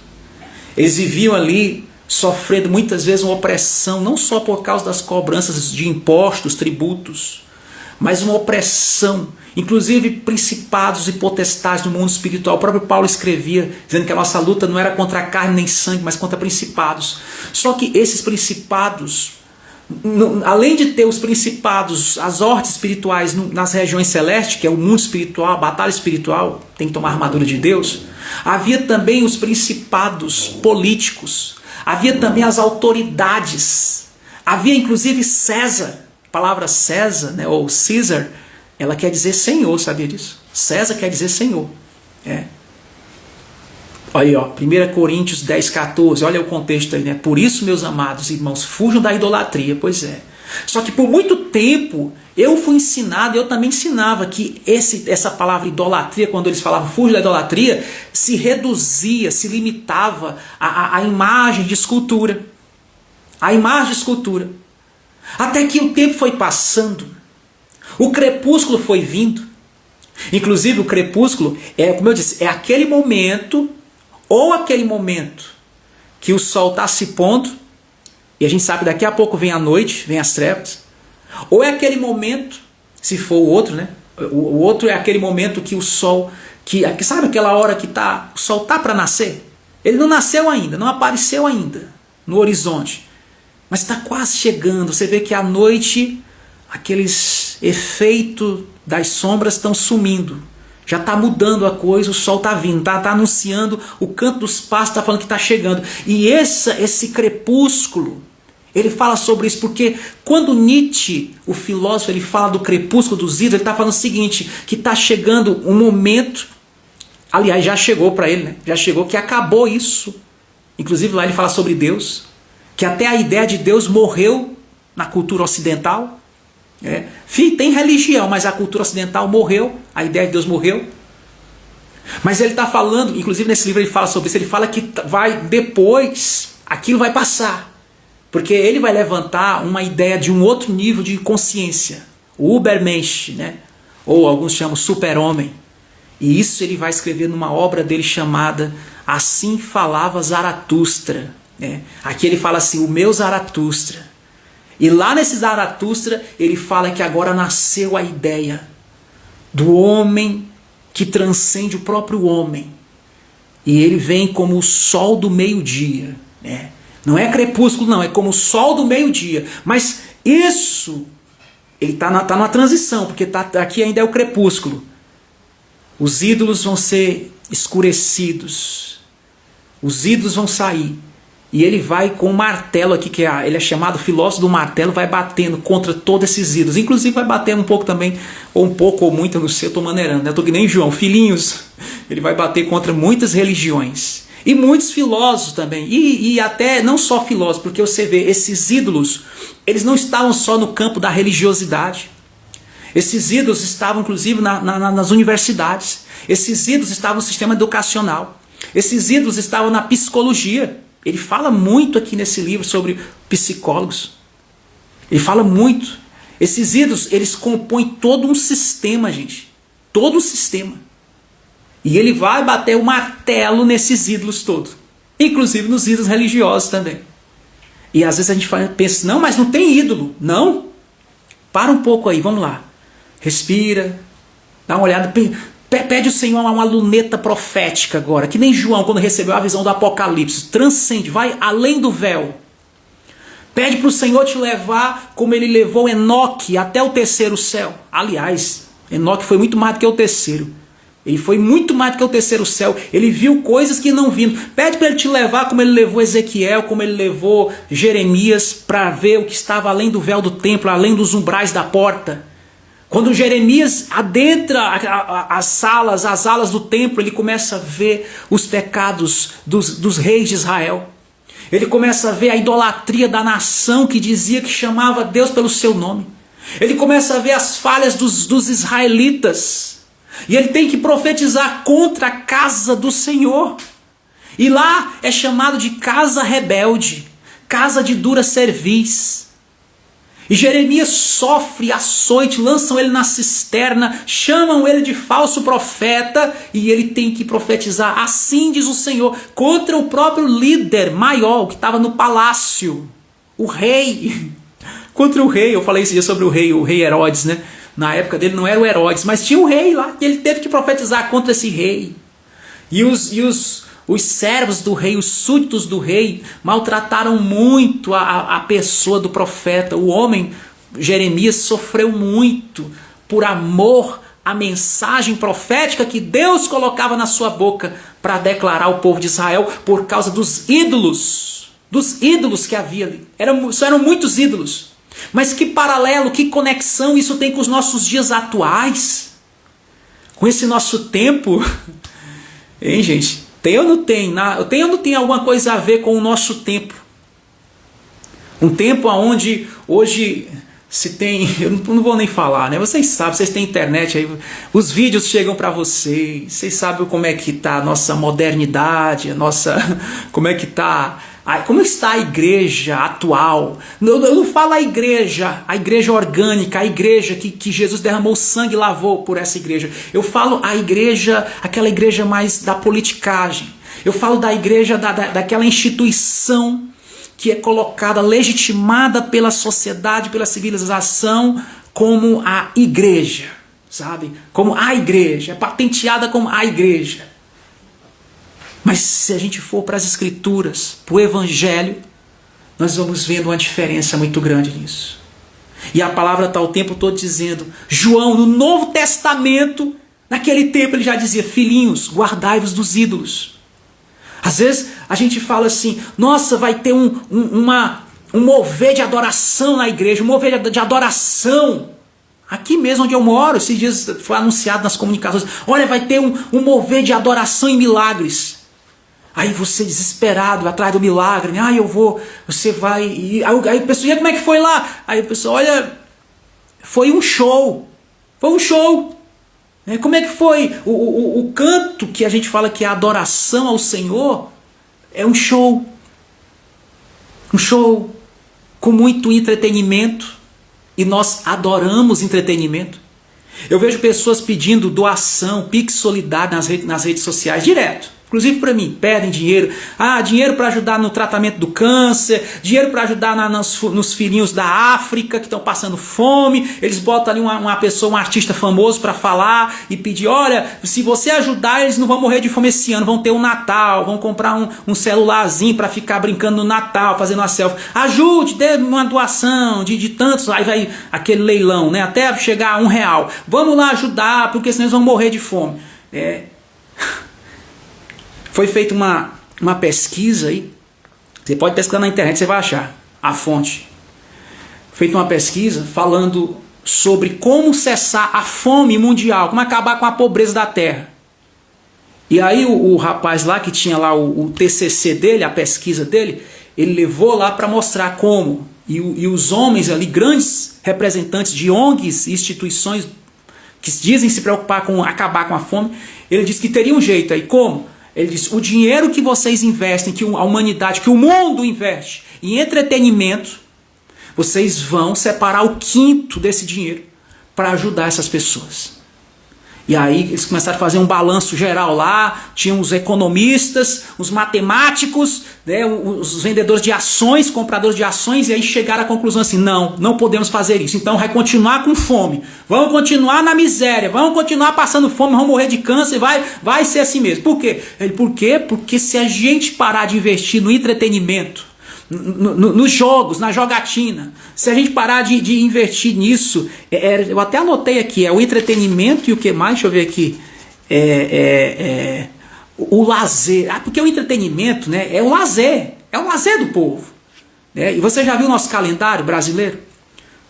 S1: eles viviam ali sofrendo muitas vezes uma opressão, não só por causa das cobranças de impostos, tributos, mas uma opressão, inclusive principados e potestades no mundo espiritual. O próprio Paulo escrevia, dizendo que a nossa luta não era contra a carne nem sangue, mas contra principados. Só que esses principados, além de ter os principados, as hortes espirituais nas regiões celestes, que é o mundo espiritual, a batalha espiritual, tem que tomar a armadura de Deus, havia também os principados políticos, havia também as autoridades, havia inclusive César. A palavra César, né, ou César, ela quer dizer Senhor, sabia disso? César quer dizer Senhor. Olha aí, 1 Coríntios 10, 14, olha o contexto aí, né? Por isso, meus amados irmãos, fujam da idolatria. Pois é. Só que por muito tempo eu fui ensinado, eu também ensinava que essa palavra idolatria, quando eles falavam fuja da idolatria, se reduzia, se limitava à imagem de escultura. A imagem de escultura. Até que o tempo foi passando, o crepúsculo foi vindo. Inclusive o crepúsculo, como eu disse, é aquele momento, ou aquele momento que o sol está se pondo, e a gente sabe que daqui a pouco vem a noite, vem as trevas, ou é aquele momento, se for o outro, né? O outro é aquele momento que o sol, sabe aquela hora que o sol está para nascer? Ele não nasceu ainda, não apareceu ainda no horizonte, mas está quase chegando. Você vê que à noite aqueles efeitos das sombras estão sumindo. Já está mudando a coisa, o sol está vindo, está anunciando, o canto dos pássaros está falando que está chegando. E esse crepúsculo, ele fala sobre isso, porque quando Nietzsche, o filósofo, ele fala do crepúsculo dos ídolos, ele está falando o seguinte, que está chegando um momento, aliás, já chegou para ele, né? Já chegou, que acabou isso. Inclusive lá ele fala sobre Deus, que até a ideia de Deus morreu na cultura ocidental. Tem religião, mas a cultura ocidental morreu, a ideia de Deus morreu. Mas ele está falando, inclusive nesse livro ele fala sobre isso, ele fala que depois aquilo vai passar, porque ele vai levantar uma ideia de um outro nível de consciência, o Übermensch, né? ou alguns chamam super-homem. E isso ele vai escrever numa obra dele chamada Assim Falava Zaratustra. Aqui ele fala assim, o meu Zaratustra. E lá nesse Zaratustra ele fala que agora nasceu a ideia do homem que transcende o próprio homem. E ele vem como o sol do meio-dia. Não é crepúsculo não, é como o sol do meio-dia. Mas isso, ele está numa transição, porque aqui ainda é o crepúsculo. Os ídolos vão ser escurecidos. Os ídolos vão sair. E ele vai com o martelo aqui, ele é chamado filósofo do martelo, vai batendo contra todos esses ídolos. Inclusive vai bater um pouco também, ou um pouco ou muito, eu não sei, eu estou maneirando. Eu estou que nem João, filhinhos. Ele vai bater contra muitas religiões. E muitos filósofos também. E até não só filósofos, porque você vê, esses ídolos, eles não estavam só no campo da religiosidade. Esses ídolos estavam inclusive nas universidades. Esses ídolos estavam no sistema educacional. Esses ídolos estavam na psicologia. Ele fala muito aqui nesse livro sobre psicólogos. Ele fala muito. Esses ídolos, eles compõem todo um sistema, gente. Todo um sistema. E ele vai bater o martelo nesses ídolos todos. Inclusive nos ídolos religiosos também. E às vezes a gente pensa, não, mas não tem ídolo. Não. Para um pouco aí, vamos lá. Respira. Dá uma olhada. Pede ao Senhor uma luneta profética agora, que nem João quando recebeu a visão do Apocalipse. Transcende, vai além do véu. Pede para o Senhor te levar como ele levou Enoque até o terceiro céu. Aliás, Enoque foi muito mais do que o terceiro. Ele foi muito mais do que o terceiro céu. Ele viu coisas que não viram. Pede para ele te levar como ele levou Ezequiel, como ele levou Jeremias, para ver o que estava além do véu do templo, além dos umbrais da porta. Quando Jeremias adentra as alas do templo, ele começa a ver os pecados dos reis de Israel. Ele começa a ver a idolatria da nação que dizia que chamava Deus pelo seu nome. Ele começa a ver as falhas dos israelitas. E ele tem que profetizar contra a casa do Senhor. E lá é chamado de casa rebelde, casa de dura cerviz. E Jeremias sofre açoite, lançam ele na cisterna, chamam ele de falso profeta, e ele tem que profetizar, assim diz o Senhor, contra o próprio líder maior, que estava no palácio, o rei, contra o rei. Eu falei esse dia sobre o rei Herodes, né? Na época dele não era o Herodes, mas tinha um rei lá, que ele teve que profetizar contra esse rei. E os servos do rei, os súditos do rei, maltrataram muito a pessoa do profeta. O homem, Jeremias, sofreu muito por amor à mensagem profética que Deus colocava na sua boca para declarar ao povo de Israel por causa dos ídolos que havia ali. Eram muitos ídolos. Mas que paralelo, que conexão isso tem com os nossos dias atuais? Com esse nosso tempo? Hein, gente? Tem ou não tem? Tem ou não tem alguma coisa a ver com o nosso tempo? Um tempo onde hoje se tem... Eu não vou nem falar, né? Vocês sabem, vocês têm internet aí. Os vídeos chegam para vocês. Vocês sabem como é que está a nossa modernidade, como é que está... Como está a igreja atual? Eu não falo a igreja orgânica, a igreja que Jesus derramou sangue e lavou por essa igreja. Eu falo a igreja, aquela igreja mais da politicagem. Eu falo da igreja, daquela instituição que é colocada, legitimada pela sociedade, pela civilização, como a igreja, sabe? Como a igreja, é patenteada como a igreja. Mas se a gente for para as escrituras, para o evangelho, nós vamos vendo uma diferença muito grande nisso. E a palavra está o tempo todo dizendo, João, no Novo Testamento, naquele tempo ele já dizia, filhinhos, guardai-vos dos ídolos. Às vezes a gente fala assim, nossa, vai ter um mover de adoração na igreja, um mover de adoração. Aqui mesmo onde eu moro, esses dias foi anunciado nas comunicações, olha, vai ter um mover de adoração e milagres. Aí você desesperado, atrás do milagre, né? Você vai... Aí a pessoa, e como é que foi lá? Aí a pessoa, olha, foi um show. Foi um show. Né? Como é que foi? O canto que a gente fala que é a adoração ao Senhor é um show. Um show com muito entretenimento. E nós adoramos entretenimento. Eu vejo pessoas pedindo doação, Pix solidário nas redes sociais, direto. Inclusive para mim, pedem dinheiro. Dinheiro para ajudar no tratamento do câncer, dinheiro para ajudar nos filhinhos da África que estão passando fome. Eles botam ali uma pessoa, um artista famoso para falar e pedir, olha, se você ajudar, eles não vão morrer de fome esse ano, vão ter um Natal, vão comprar um celularzinho para ficar brincando no Natal, fazendo uma selfie. Ajude, dê uma doação de tantos, aí vai aquele leilão, né? Até chegar a R$1. Vamos lá ajudar, porque senão eles vão morrer de fome. Foi feita uma pesquisa aí, você pode pesquisar na internet, você vai achar a fonte. Feita uma pesquisa falando sobre como cessar a fome mundial, como acabar com a pobreza da terra. E aí o rapaz lá, que tinha lá o TCC dele, a pesquisa dele, ele levou lá para mostrar como. E os homens ali, grandes representantes de ONGs e instituições que dizem se preocupar com acabar com a fome, ele disse que teria um jeito aí. Como? Ele disse, o dinheiro que vocês investem, que a humanidade, que o mundo investe em entretenimento, vocês vão separar o quinto desse dinheiro para ajudar essas pessoas. E aí eles começaram a fazer um balanço geral lá, tinham os economistas, os matemáticos, né, os vendedores de ações, compradores de ações, e aí chegaram à conclusão assim, não podemos fazer isso, então vai continuar com fome, vamos continuar na miséria, vamos continuar passando fome, vamos morrer de câncer, vai ser assim mesmo. Por quê? Por quê? Porque se a gente parar de investir no entretenimento, nos jogos, na jogatina, se a gente parar de investir nisso, eu até anotei aqui, o entretenimento e o que mais, deixa eu ver aqui, o lazer, porque o entretenimento, né, é o lazer do povo, né? E você já viu o nosso calendário brasileiro?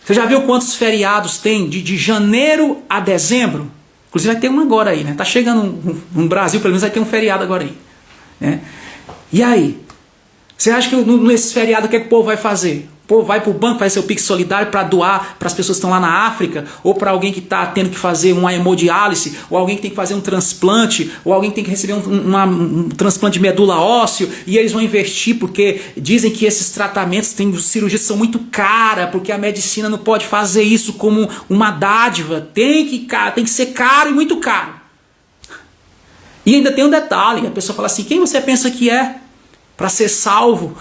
S1: Você já viu quantos feriados tem de janeiro a dezembro? Inclusive vai ter um agora aí, né? Tá chegando no Brasil, pelo menos vai ter um feriado agora aí, né? E aí? Você acha que nesse feriado o que o povo vai fazer? O povo vai para o banco, faz seu Pix solidário para doar para as pessoas que estão lá na África, ou para alguém que está tendo que fazer uma hemodiálise, ou alguém que tem que fazer um transplante, ou alguém que tem que receber um transplante de medula óssea, e eles vão investir porque dizem que esses tratamentos, cirurgias são muito caras, porque a medicina não pode fazer isso como uma dádiva, tem que ser caro e muito caro. E ainda tem um detalhe, a pessoa fala assim, quem você pensa que é para ser salvo?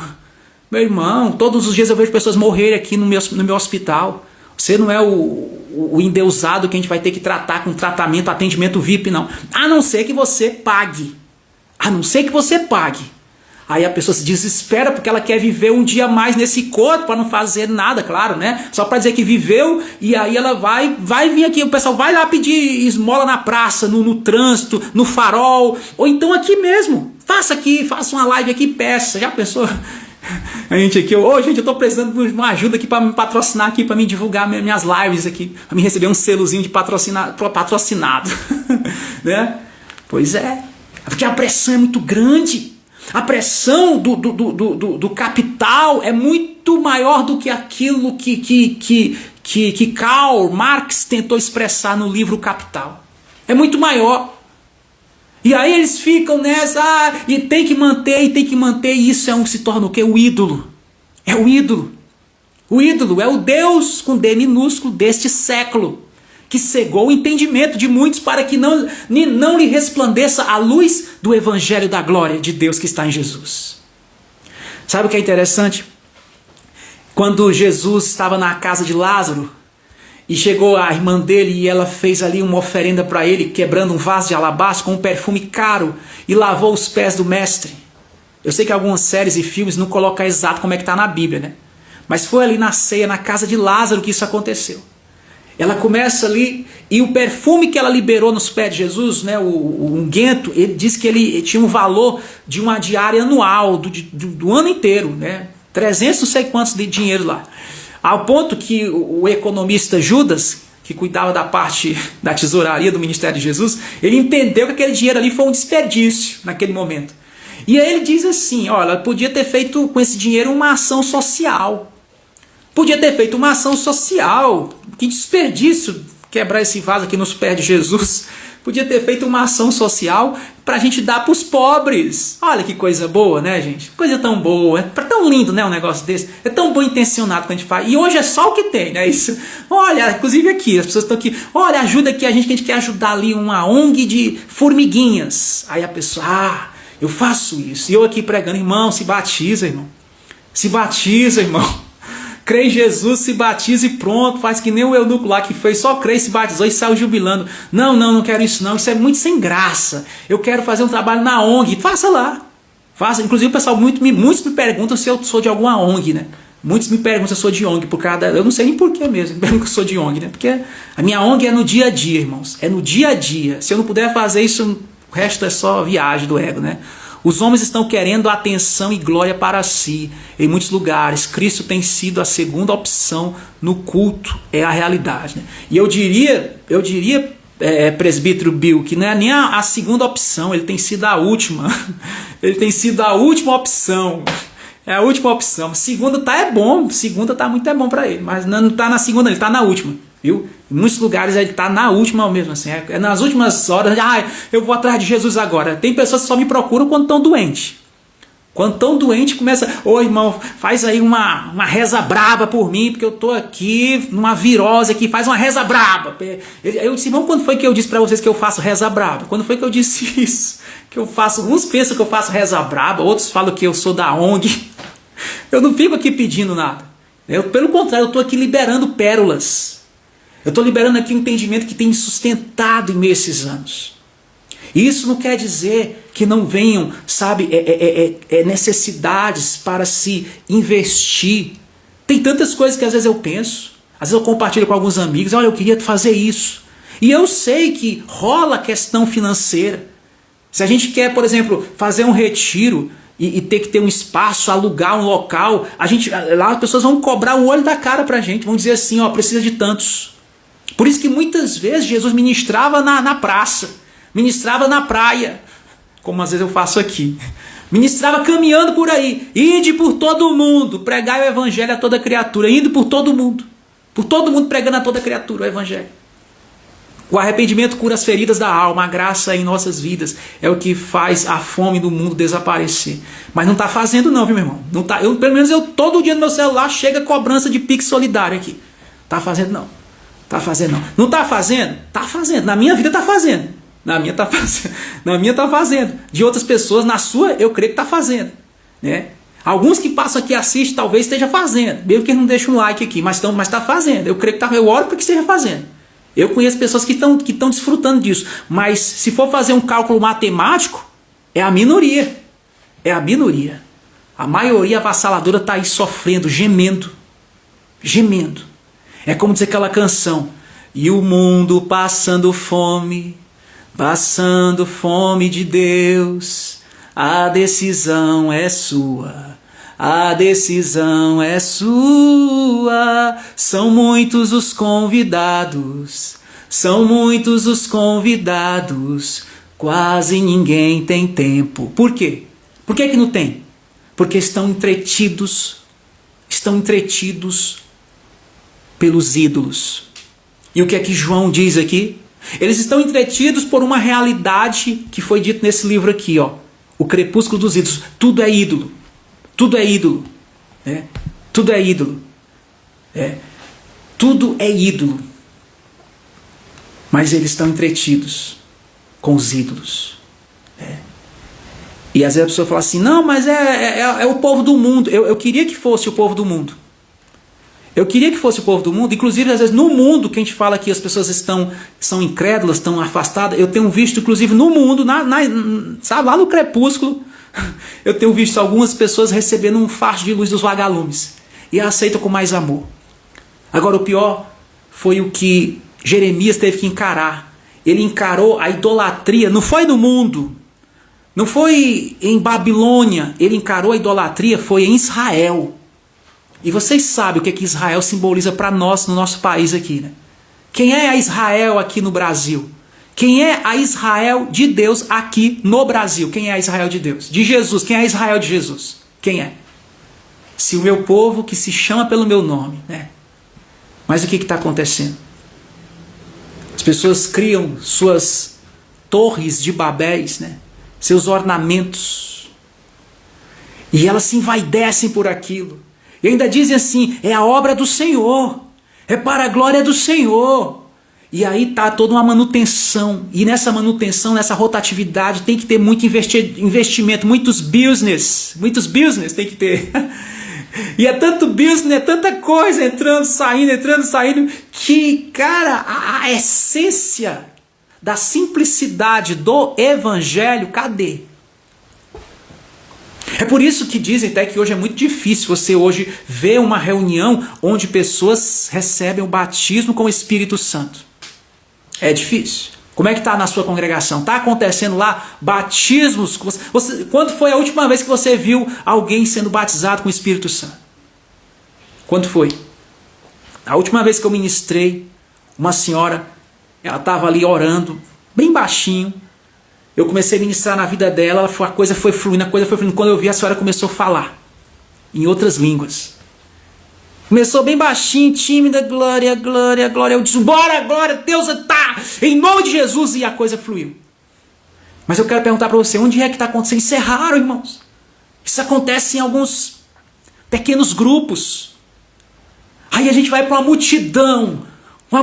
S1: Meu irmão, todos os dias eu vejo pessoas morrerem aqui no meu hospital. Você não é o endeusado que a gente vai ter que tratar com tratamento, atendimento VIP, não. A não ser que você pague. A não ser que você pague. Aí a pessoa se desespera porque ela quer viver um dia mais nesse corpo para não fazer nada, claro, né? Só para dizer que viveu, e aí ela vai vir aqui, o pessoal vai lá pedir esmola na praça, no trânsito, no farol, ou então aqui mesmo. Faça uma live aqui, peça. Já pensou? A gente aqui, gente, eu tô precisando de uma ajuda aqui para me patrocinar aqui, para me divulgar minhas lives aqui, para me receber um selozinho de patrocinado, né? Pois é, porque a pressão é muito grande. A pressão do capital é muito maior do que aquilo que Karl Marx tentou expressar no livro Capital. É muito maior. E aí eles ficam nessa, e tem que manter, e isso se torna o quê? O ídolo. É o ídolo. O ídolo é o Deus com D minúsculo deste século, que cegou o entendimento de muitos para que não lhe resplandeça a luz do evangelho da glória de Deus que está em Jesus. Sabe o que é interessante? Quando Jesus estava na casa de Lázaro, e chegou a irmã dele e ela fez ali uma oferenda para ele, quebrando um vaso de alabastro com um perfume caro, e lavou os pés do mestre. Eu sei que algumas séries e filmes não colocam exato como é que está na Bíblia, né? Mas foi ali na ceia, na casa de Lázaro, que isso aconteceu. Ela começa ali, e o perfume que ela liberou nos pés de Jesus, né, o unguento, ele diz que ele tinha um valor de uma diária anual, do ano inteiro, né? 300 não sei quantos de dinheiro lá. Ao ponto que o economista Judas, que cuidava da parte da tesouraria do ministério de Jesus, ele entendeu que aquele dinheiro ali foi um desperdício naquele momento. E aí ele diz assim, olha, ela podia ter feito com esse dinheiro uma ação social. Podia ter feito uma ação social. Que desperdício quebrar esse vaso aqui nos pés de Jesus. Podia ter feito uma ação social para a gente dar para os pobres. Olha que coisa boa, né, gente? Coisa tão boa, é tão lindo, né, um negócio desse. É tão bom intencionado que a gente faz. E hoje é só o que tem, né? Isso. Olha, inclusive aqui, as pessoas estão aqui. Olha, ajuda aqui a gente, que a gente quer ajudar ali uma ONG de formiguinhas. Aí a pessoa, eu faço isso. E eu aqui pregando, irmão, se batiza, irmão. Se batiza, irmão. Crê em Jesus, se batiza e pronto. Faz que nem o eunuco lá que fez, só crê, se batizou e saiu jubilando. Não quero isso não. Isso é muito sem graça. Eu quero fazer um trabalho na ONG. Faça lá. Faça. Inclusive o pessoal, muitos me perguntam se eu sou de alguma ONG, né? Muitos me perguntam se eu sou de ONG. Eu não sei nem porquê mesmo. Me perguntam se eu sou de ONG, né? Porque a minha ONG é no dia a dia, irmãos. É no dia a dia. Se eu não puder fazer isso, o resto é só viagem do ego, né? Os homens estão querendo atenção e glória para si. Em muitos lugares, Cristo tem sido a segunda opção no culto. É a realidade, né? E eu diria, presbítero Bill, que não é nem a segunda opção, ele tem sido a última. Ele tem sido a última opção. É a última opção. Segunda é bom, segunda muito bom para ele, mas não está na segunda, ele está na última. Viu? Em muitos lugares ele está na última mesmo, assim, é nas últimas horas, eu vou atrás de Jesus agora. Tem pessoas que só me procuram quando estão doentes. Quando estão doentes, começa, irmão, faz aí uma reza braba por mim, porque eu estou aqui numa virose aqui, faz uma reza braba. Eu disse, irmão, quando foi que eu disse para vocês que eu faço reza braba? Quando foi que eu disse isso? Que eu faço, uns pensam que eu faço reza braba, outros falam que eu sou da ONG. Eu não fico aqui pedindo nada. Pelo contrário, eu estou aqui liberando pérolas. Eu estou liberando aqui um entendimento que tem me sustentado em meio a esses anos. E isso não quer dizer que não venham, sabe, necessidades para se investir. Tem tantas coisas que às vezes eu penso, às vezes eu compartilho com alguns amigos, olha, eu queria fazer isso. E eu sei que rola a questão financeira. Se a gente quer, por exemplo, fazer um retiro e ter que ter um espaço, alugar um local, lá as pessoas vão cobrar o olho da cara para a gente, vão dizer assim, precisa de tantos. Por isso que muitas vezes Jesus ministrava na praça, ministrava na praia, como às vezes eu faço aqui, ministrava caminhando por aí, ide por todo mundo, pregai o evangelho a toda criatura, indo por todo mundo pregando a toda criatura o evangelho. O arrependimento cura as feridas da alma, a graça em nossas vidas é o que faz a fome do mundo desaparecer. Mas não está fazendo não, viu, meu irmão? Não tá, pelo menos todo dia no meu celular chega cobrança de Pix solidário aqui. Está fazendo não. Tá fazendo não. Não tá fazendo? Tá fazendo. Na minha vida tá fazendo. Na minha tá fazendo. Na minha tá fazendo. De outras pessoas, na sua, eu creio que tá fazendo. Né? Alguns que passam aqui e assistem, talvez esteja fazendo. Mesmo que não deixem um like aqui, mas tá fazendo. Eu creio que eu oro para que esteja fazendo. Eu conheço pessoas que estão desfrutando disso. Mas se for fazer um cálculo matemático, é a minoria. É a minoria. A maioria avassaladora está aí sofrendo, gemendo. Gemendo. É como dizer aquela canção. E o mundo passando fome de Deus. A decisão é sua. A decisão é sua. São muitos os convidados. São muitos os convidados. Quase ninguém tem tempo. Por quê? Por que não tem? Porque estão entretidos pelos ídolos. E o que é que João diz aqui? Eles estão entretidos por uma realidade que foi dito nesse livro aqui, o crepúsculo dos ídolos. Tudo é ídolo. Tudo é ídolo. Né? Tudo é ídolo. Tudo é ídolo. Mas eles estão entretidos com os ídolos. E às vezes a pessoa fala assim, não, mas é o povo do mundo. Eu queria que fosse o povo do mundo. Eu queria que fosse o povo do mundo. Inclusive, às vezes, no mundo, que a gente fala que as pessoas são incrédulas, estão afastadas. Eu tenho visto, inclusive, no mundo, sabe, lá no crepúsculo, eu tenho visto algumas pessoas recebendo um facho de luz dos vagalumes. E aceitam com mais amor. Agora, o pior foi o que Jeremias teve que encarar. Ele encarou a idolatria, não foi no mundo, não foi em Babilônia. Ele encarou a idolatria, foi em Israel. E vocês sabem o que Israel simboliza para nós no nosso país aqui, né? Quem é a Israel aqui no Brasil? Quem é a Israel de Deus aqui no Brasil? Quem é a Israel de Deus? De Jesus. Quem é a Israel de Jesus? Quem é? Se o meu povo que se chama pelo meu nome, né? Mas o que está acontecendo? As pessoas criam suas torres de Babéis, né? Seus ornamentos. E elas se envaidecem por aquilo. E ainda dizem assim, é a obra do Senhor, é para a glória do Senhor. E aí está toda uma manutenção. E nessa manutenção, nessa rotatividade, tem que ter muito investimento, muitos business tem que ter. E é tanto business, é tanta coisa entrando, saindo, que, cara, a essência da simplicidade do evangelho, cadê? É por isso que dizem até que hoje é muito difícil você hoje ver uma reunião onde pessoas recebem o batismo com o Espírito Santo. É difícil. Como é que está na sua congregação? Está acontecendo lá batismos? Quando foi a última vez que você viu alguém sendo batizado com o Espírito Santo? Quando foi? A última vez que eu ministrei, uma senhora, ela estava ali orando, bem baixinho. Eu comecei a ministrar na vida dela, a coisa foi fluindo. Quando eu vi, a senhora começou a falar em outras línguas. Começou bem baixinho, tímida, glória, glória, glória. Eu disse, bora, glória, Deus está, em nome de Jesus, e a coisa fluiu. Mas eu quero perguntar para você, onde é que está acontecendo? Isso é raro, irmãos. Isso acontece em alguns pequenos grupos. Aí a gente vai para uma multidão, é uma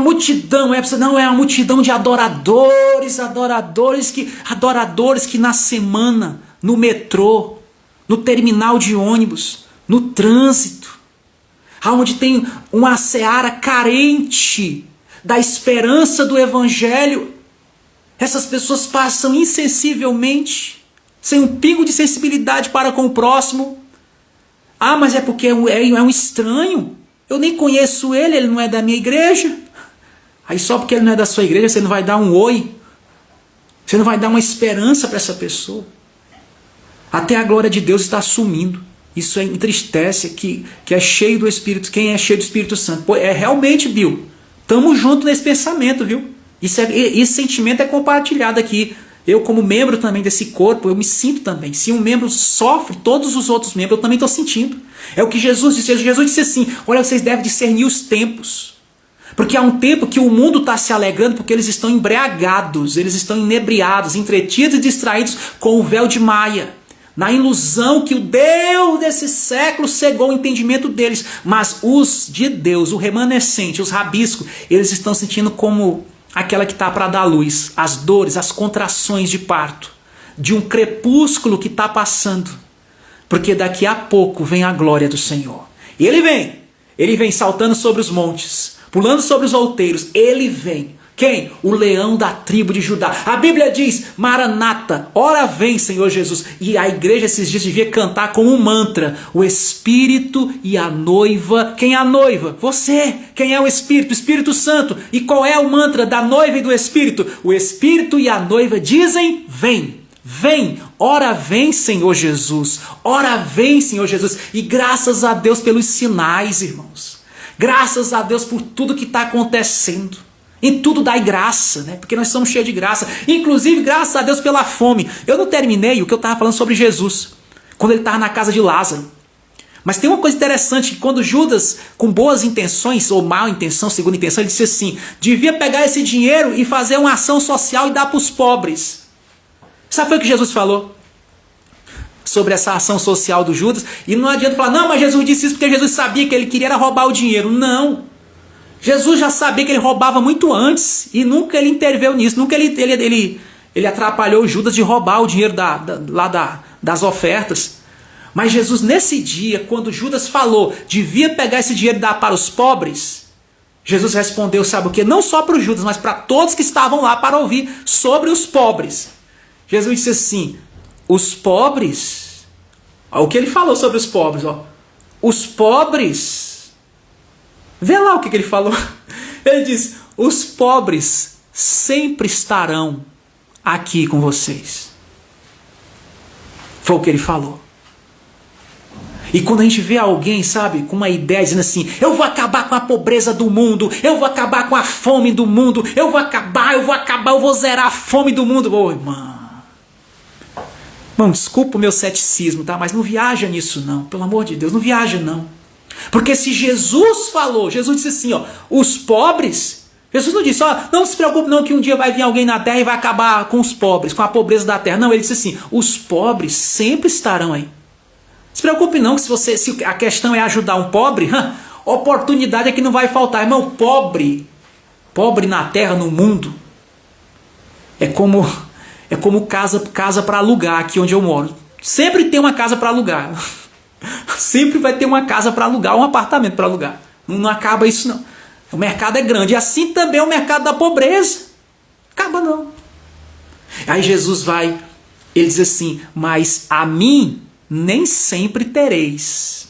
S1: multidão de adoradores que na semana, no metrô, no terminal de ônibus, no trânsito, onde tem uma seara carente da esperança do evangelho, essas pessoas passam insensivelmente, sem um pingo de sensibilidade para com o próximo. Ah, mas é porque é um estranho, eu nem conheço ele não é da minha igreja. Aí só porque ele não é da sua igreja, você não vai dar um oi, você não vai dar uma esperança para essa pessoa. Até a glória de Deus está sumindo. Isso entristece, que é cheio do Espírito. Quem é cheio do Espírito Santo? Pô, realmente, Bill, estamos juntos nesse pensamento, viu? Esse sentimento é compartilhado aqui. Eu, como membro também desse corpo, eu me sinto também. Se um membro sofre, todos os outros membros eu também estou sentindo. É o que Jesus disse. Jesus disse assim, olha, vocês devem discernir os tempos. Porque há um tempo que o mundo está se alegrando porque eles estão embriagados, eles estão inebriados, entretidos e distraídos com o véu de Maia. Na ilusão que o Deus desse século cegou o entendimento deles. Mas os de Deus, o remanescente, os rabiscos, eles estão sentindo como aquela que está para dar luz, as dores, as contrações de parto, de um crepúsculo que está passando. Porque daqui a pouco vem a glória do Senhor. E ele vem saltando sobre os montes, pulando sobre os outeiros, ele vem. Quem? O leão da tribo de Judá. A Bíblia diz, Maranata, ora vem, Senhor Jesus. E a igreja esses dias devia cantar como um mantra, o Espírito e a noiva. Quem é a noiva? Você. Quem é o Espírito? O Espírito Santo. E qual é o mantra da noiva e do Espírito? O Espírito e a noiva dizem, vem. Vem, ora vem, Senhor Jesus. Ora vem, Senhor Jesus. E graças a Deus pelos sinais, irmãos. Graças a Deus por tudo que está acontecendo. Em tudo dai graça, né? Porque nós somos cheios de graça. Inclusive, graças a Deus pela fome. Eu não terminei o que eu estava falando sobre Jesus, quando ele estava na casa de Lázaro. Mas tem uma coisa interessante, que quando Judas, com boas intenções, ou má intenção, segunda intenção, ele disse assim, devia pegar esse dinheiro e fazer uma ação social e dar para os pobres. Sabe o que Jesus falou? Sobre essa ação social do Judas. E não adianta falar, não, mas Jesus disse isso porque Jesus sabia que ele queria roubar o dinheiro. Não. Jesus já sabia que ele roubava muito antes e nunca ele interveio nisso. Nunca ele atrapalhou Judas de roubar o dinheiro das ofertas. Mas Jesus, nesse dia, quando Judas falou, devia pegar esse dinheiro e dar para os pobres, Jesus respondeu, sabe o quê? Não só para os Judas, mas para todos que estavam lá para ouvir sobre os pobres. Jesus disse assim, os pobres, olha o que ele falou sobre os pobres, ó, os pobres... Vê lá o que ele falou. Ele diz, os pobres sempre estarão aqui com vocês. Foi o que ele falou. E quando a gente vê alguém, sabe, com uma ideia dizendo assim, eu vou acabar com a pobreza do mundo, eu vou acabar com a fome do mundo, eu vou zerar a fome do mundo. Ô, irmão, desculpa o meu ceticismo, tá? Mas não viaja nisso não, pelo amor de Deus, não viaja não. Porque se Jesus falou, Jesus disse assim, ó, os pobres Jesus não disse, ó, não se preocupe não que um dia vai vir alguém na terra e vai acabar com os pobres, com a pobreza da terra. Não, ele disse assim, os pobres sempre estarão aí. Não se preocupe não que se a questão é ajudar um pobre, oportunidade é que não vai faltar. Irmão, pobre na terra, no mundo, é como casa para alugar aqui onde eu moro. Sempre tem uma casa para alugar. Sempre vai ter uma casa para alugar, um apartamento para alugar. Não acaba isso não. O mercado é grande. E assim também é o mercado da pobreza. Acaba não. Aí Jesus ele diz assim, mas a mim nem sempre tereis.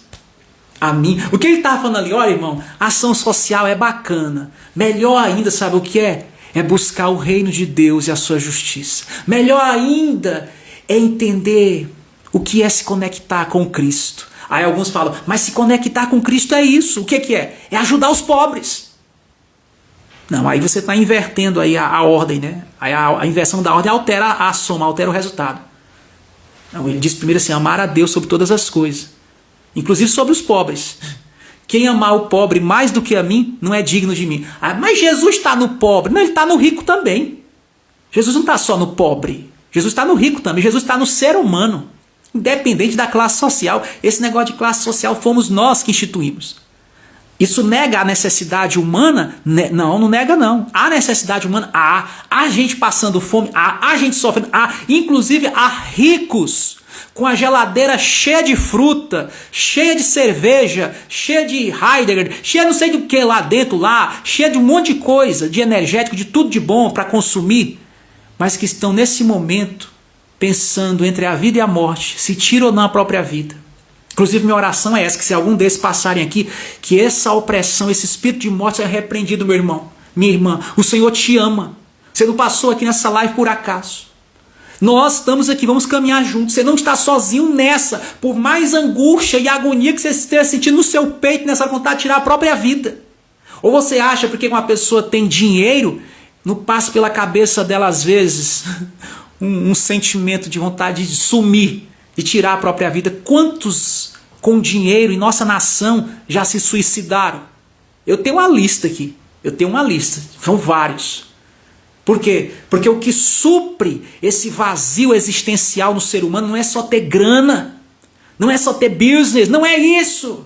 S1: A mim. O que ele está falando ali? Olha, irmão, ação social é bacana. Melhor ainda, sabe o que é? É buscar o reino de Deus e a sua justiça. Melhor ainda é entender o que é se conectar com Cristo. Aí alguns falam, mas se conectar com Cristo é isso. O que é? É ajudar os pobres. Não, aí você está invertendo aí a ordem, né? Aí a inversão da ordem altera a soma, altera o resultado. Não, ele diz primeiro assim, amar a Deus sobre todas as coisas. Inclusive sobre os pobres. Quem amar o pobre mais do que a mim, não é digno de mim. Ah, mas Jesus está no pobre. Não, ele está no rico também. Jesus não está só no pobre. Jesus está no rico também. Jesus está no ser humano. Independente da classe social. Esse negócio de classe social fomos nós que instituímos. Isso nega a necessidade humana? Não, não nega não. Há necessidade humana? Há gente passando fome? Há gente sofrendo? Inclusive há ricos com a geladeira cheia de fruta, cheia de cerveja, cheia de Heidegger, cheia não sei do que lá dentro, cheia de um monte de coisa, de energético, de tudo de bom para consumir, mas que estão nesse momento pensando entre a vida e a morte, se tira ou não a própria vida. Inclusive minha oração é essa, que se algum desses passarem aqui, que essa opressão, esse espírito de morte seja repreendido, meu irmão, minha irmã. O Senhor te ama. Você não passou aqui nessa live por acaso. Nós estamos aqui, vamos caminhar juntos. Você não está sozinho nessa. Por mais angústia e agonia que você esteja sentindo no seu peito, nessa vontade de tirar a própria vida. Ou você acha porque uma pessoa tem dinheiro, não passa pela cabeça dela às vezes um sentimento de vontade de sumir, de tirar a própria vida. Quantos com dinheiro em nossa nação já se suicidaram? Eu tenho uma lista aqui. São vários. Por quê? Porque o que supre esse vazio existencial no ser humano não é só ter grana, não é só ter business, não é isso.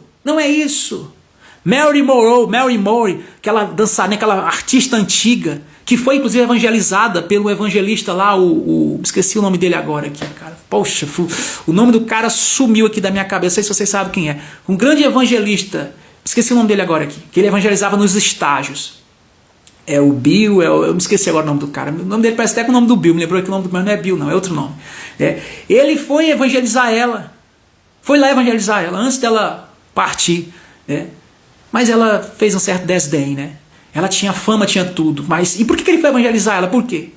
S1: Mary Moore, aquela dançarina, aquela artista antiga, que foi inclusive evangelizada pelo evangelista lá, esqueci o nome dele agora aqui, cara. Poxa, o nome do cara sumiu aqui da minha cabeça, não sei se vocês sabem quem é. Um grande evangelista, esqueci o nome dele agora aqui, que ele evangelizava nos estágios. É o Bill, eu me esqueci agora o nome do cara. O nome dele parece até com o nome do Bill, me lembrou que o nome do mas não é Bill não, é outro nome. Ele foi evangelizar ela, antes dela partir, né? Mas ela fez um certo desdém, né? Ela tinha fama, tinha tudo. Mas e por que ele foi evangelizar ela? Por quê?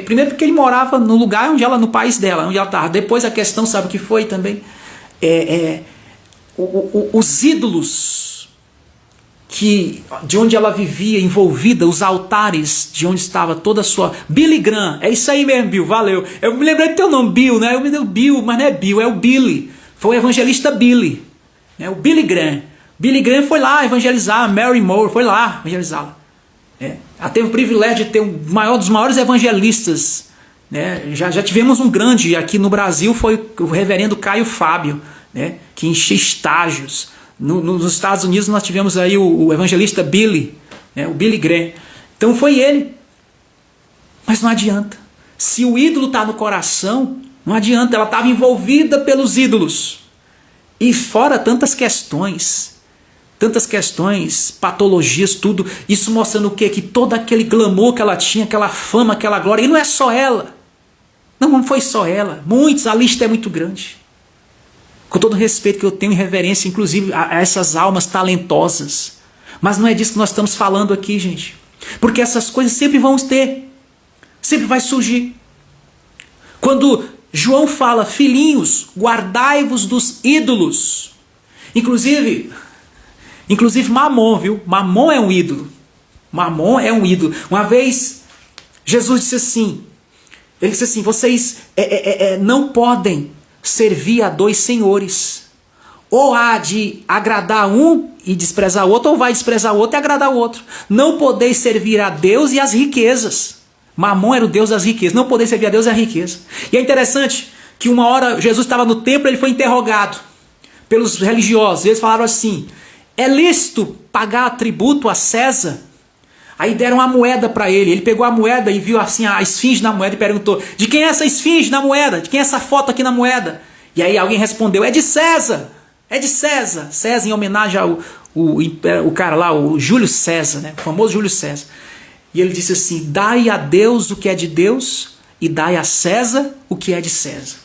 S1: Primeiro porque ele morava no lugar no país dela, onde ela estava. Depois a questão, sabe o que foi também? Os ídolos de onde ela vivia envolvida, os altares de onde estava toda a sua... Billy Graham, é isso aí mesmo, Bill, valeu. Eu me lembrei do teu nome, Bill, né? Eu me dei o Bill, mas não é Bill, é o Billy. Foi o evangelista Billy, né? O Billy Graham. Billy Graham foi lá evangelizar, Mary Moore foi lá evangelizá-la. Ela teve o privilégio de ter um dos maiores evangelistas, né? Já tivemos um grande aqui no Brasil, foi o reverendo Caio Fábio, né? Que enchia estágios. Nos Estados Unidos nós tivemos aí o evangelista Billy, né? O Billy Graham. Então foi ele. Mas não adianta. Se o ídolo está no coração, não adianta. Ela estava envolvida pelos ídolos. E fora tantas questões, patologias, tudo. Isso mostrando o quê? Que todo aquele glamour que ela tinha, aquela fama, aquela glória. E não é só ela. Não foi só ela. Muitos, a lista é muito grande. Com todo o respeito que eu tenho e reverência, inclusive, a essas almas talentosas. Mas não é disso que nós estamos falando aqui, gente. Porque essas coisas sempre vão ter. Sempre vai surgir. Quando João fala, filhinhos, guardai-vos dos ídolos. Inclusive Mamon, viu? Mamon é um ídolo. Uma vez, Jesus disse assim, vocês não podem servir a dois senhores. Ou há de agradar um e desprezar o outro, ou vai desprezar o outro e agradar o outro. Não podeis servir a Deus e as riquezas. Mamon era o Deus das riquezas. Não podeis servir a Deus e a riqueza. E é interessante que uma hora Jesus estava no templo, ele foi interrogado pelos religiosos. Eles falaram assim: é lícito pagar tributo a César? Aí deram uma moeda para ele. Ele pegou a moeda e viu assim a esfinge na moeda e perguntou: de quem é essa esfinge na moeda? De quem é essa foto aqui na moeda? E aí alguém respondeu: é de César. É de César. César em homenagem ao o cara lá, o Júlio César, né? O famoso Júlio César. E ele disse assim: dai a Deus o que é de Deus e dai a César o que é de César.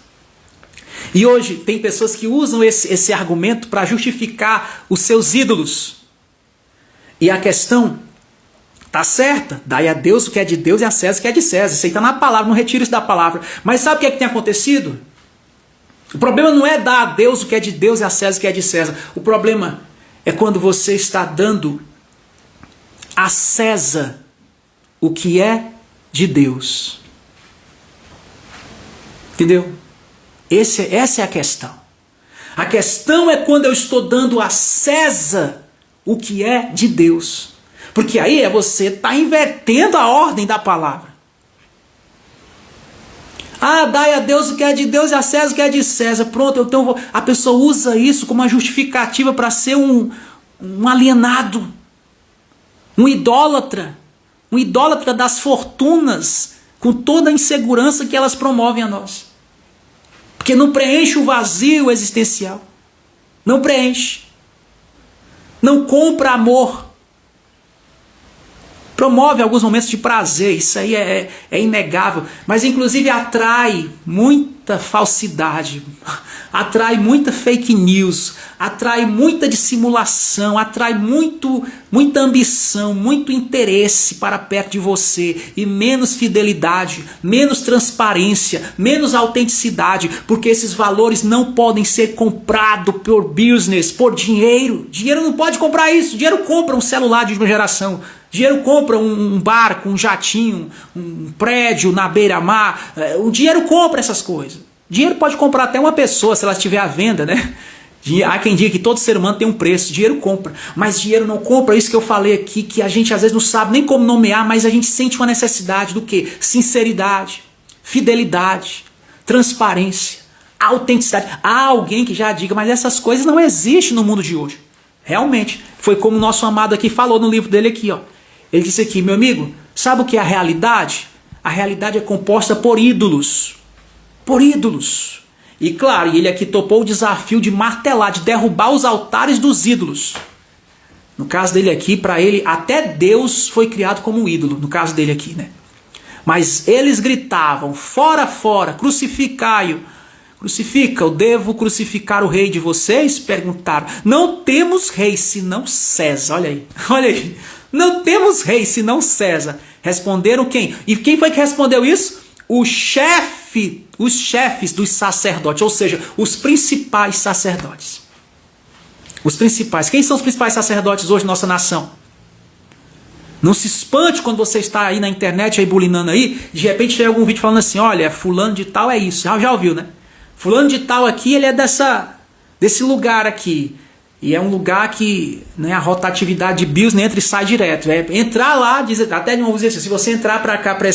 S1: E hoje tem pessoas que usam esse argumento para justificar os seus ídolos. E a questão está certa: dai a Deus o que é de Deus e a César o que é de César. Isso aí está na palavra, não retira isso da palavra. Mas sabe o que é que tem acontecido? O problema não é dar a Deus o que é de Deus e a César o que é de César. O problema é quando você está dando a César o que é de Deus. Entendeu? Essa é a questão. A questão é quando eu estou dando a César o que é de Deus. Porque aí você está invertendo a ordem da palavra. Ah, dai a Deus o que é de Deus e a César o que é de César. Pronto, então a pessoa usa isso como uma justificativa para ser um alienado, um idólatra das fortunas, com toda a insegurança que elas promovem a nós. Porque não preenche o vazio existencial. Não preenche. Não compra amor. Promove alguns momentos de prazer, isso aí é inegável, mas inclusive atrai muita falsidade, atrai muita fake news, atrai muita dissimulação, atrai muita ambição, muito interesse para perto de você e menos fidelidade, menos transparência, menos autenticidade, porque esses valores não podem ser comprados por business, por dinheiro. Dinheiro não pode comprar isso. Dinheiro compra um celular de última geração. Dinheiro compra um barco, um jatinho, um prédio na beira-mar. O dinheiro compra essas coisas. Dinheiro pode comprar até uma pessoa, se ela estiver à venda, né? Há quem diga que todo ser humano tem um preço. Dinheiro compra. Mas dinheiro não compra isso que eu falei aqui, que a gente às vezes não sabe nem como nomear, mas a gente sente uma necessidade do quê? Sinceridade, fidelidade, transparência, autenticidade. Há alguém que já diga: mas essas coisas não existem no mundo de hoje. Realmente. Foi como o nosso amado aqui falou no livro dele aqui, ó. Ele disse aqui: meu amigo, sabe o que é a realidade? A realidade é composta por ídolos. Por ídolos. E claro, ele aqui topou o desafio de martelar, de derrubar os altares dos ídolos. No caso dele aqui, para ele, até Deus foi criado como um ídolo. No caso dele aqui, né? Mas eles gritavam: fora, fora, crucificai-o. Crucifica, eu devo crucificar o rei de vocês? Perguntaram. Não temos rei senão César. Olha aí, olha aí. Não temos rei senão César. Responderam quem? E quem foi que respondeu isso? Os chefes dos sacerdotes, ou seja, os principais sacerdotes. Os principais. Quem são os principais sacerdotes hoje na nossa nação? Não se espante quando você está aí na internet, aí bulinando aí, de repente chega algum vídeo falando assim: olha, fulano de tal é isso. Já ouviu, né? Fulano de tal aqui, ele é desse lugar aqui. E é um lugar que, né, a rotatividade de BIOS entra e sai direto. É entrar lá, até vamos dizer assim, se você entrar para cá, para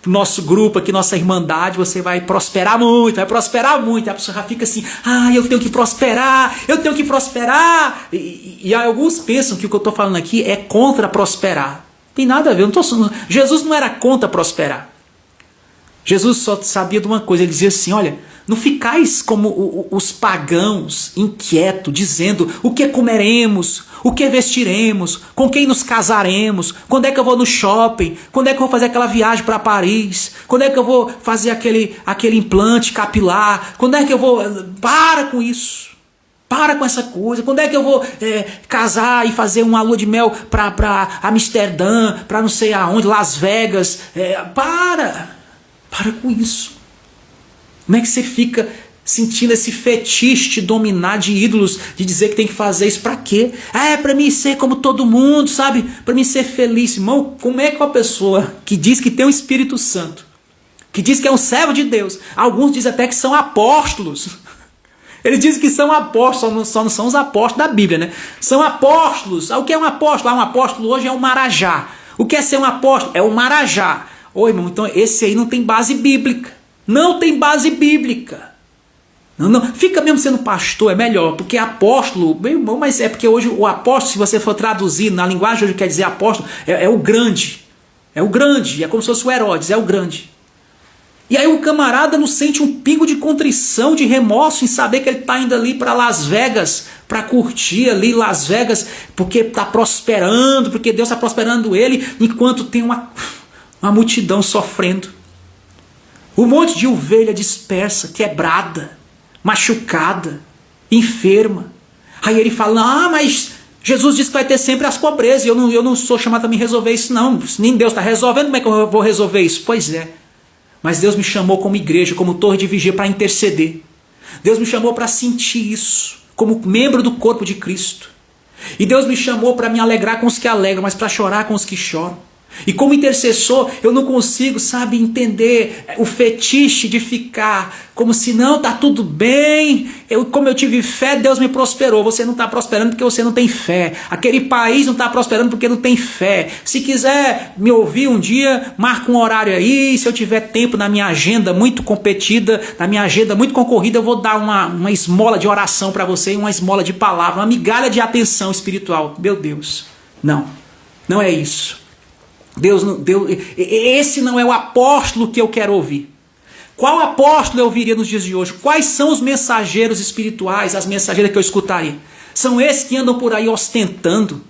S1: pro nosso grupo aqui, nossa irmandade, você vai prosperar muito, vai prosperar muito. A pessoa já fica assim: ah, eu tenho que prosperar, eu tenho que prosperar. E alguns pensam que o que eu estou falando aqui é contra prosperar. Tem nada a ver. Jesus não era contra prosperar. Jesus só sabia de uma coisa. Ele dizia assim: olha, não ficais como os pagãos, inquietos, dizendo: o que comeremos, o que vestiremos, com quem nos casaremos, quando é que eu vou no shopping, quando é que eu vou fazer aquela viagem para Paris, quando é que eu vou fazer aquele implante capilar, quando é que eu vou... Para com isso. Para com essa coisa. Quando é que eu vou casar e fazer uma lua de mel para Amsterdã, para não sei aonde, Las Vegas? Para com isso. Como é que você fica sentindo esse fetiche de dominar de ídolos, de dizer que tem que fazer isso para quê? É para mim ser como todo mundo, sabe? Para mim ser feliz. Irmão, como é que uma pessoa que diz que tem o Espírito Santo, que diz que é um servo de Deus, alguns dizem até que são apóstolos, Eles dizem que são apóstolos, só não são os apóstolos da Bíblia, né? São apóstolos. O que é um apóstolo? Um apóstolo hoje é um marajá. O que é ser um apóstolo? É um marajá. Ô irmão, então esse aí não tem base bíblica. Não tem base bíblica. Não, fica mesmo sendo pastor, é melhor, porque apóstolo, meu irmão, mas é porque hoje o apóstolo, se você for traduzir na linguagem hoje quer dizer apóstolo, é o grande. É o grande, é como se fosse o Herodes, é o grande. E aí o camarada não sente um pingo de contrição, de remorso em saber que ele está indo ali para Las Vegas, para curtir ali Las Vegas, porque está prosperando, porque Deus está prosperando ele, enquanto tem uma multidão sofrendo. Um monte de ovelha dispersa, quebrada, machucada, enferma. Aí ele fala, mas Jesus disse que vai ter sempre as pobrezas, e eu não sou chamado a me resolver isso não. Nem Deus está resolvendo, como é que eu vou resolver isso? Pois é. Mas Deus me chamou como igreja, como torre de vigia para interceder. Deus me chamou para sentir isso, como membro do corpo de Cristo. E Deus me chamou para me alegrar com os que alegram, mas para chorar com os que choram. E como intercessor, eu não consigo, entender o fetiche de ficar como se não, está tudo bem, como eu tive fé, Deus me prosperou. Você não está prosperando porque você não tem fé. Aquele país não está prosperando porque não tem fé. Se quiser me ouvir um dia, marca um horário aí, se eu tiver tempo na minha agenda muito competida, na minha agenda muito concorrida, eu vou dar uma esmola de oração para você e uma esmola de palavra, uma migalha de atenção espiritual. Meu Deus, não é isso. Esse não é o apóstolo que eu quero ouvir. Qual apóstolo eu ouviria nos dias de hoje? Quais são os mensageiros espirituais, as mensageiras que eu escutaria? São esses que andam por aí ostentando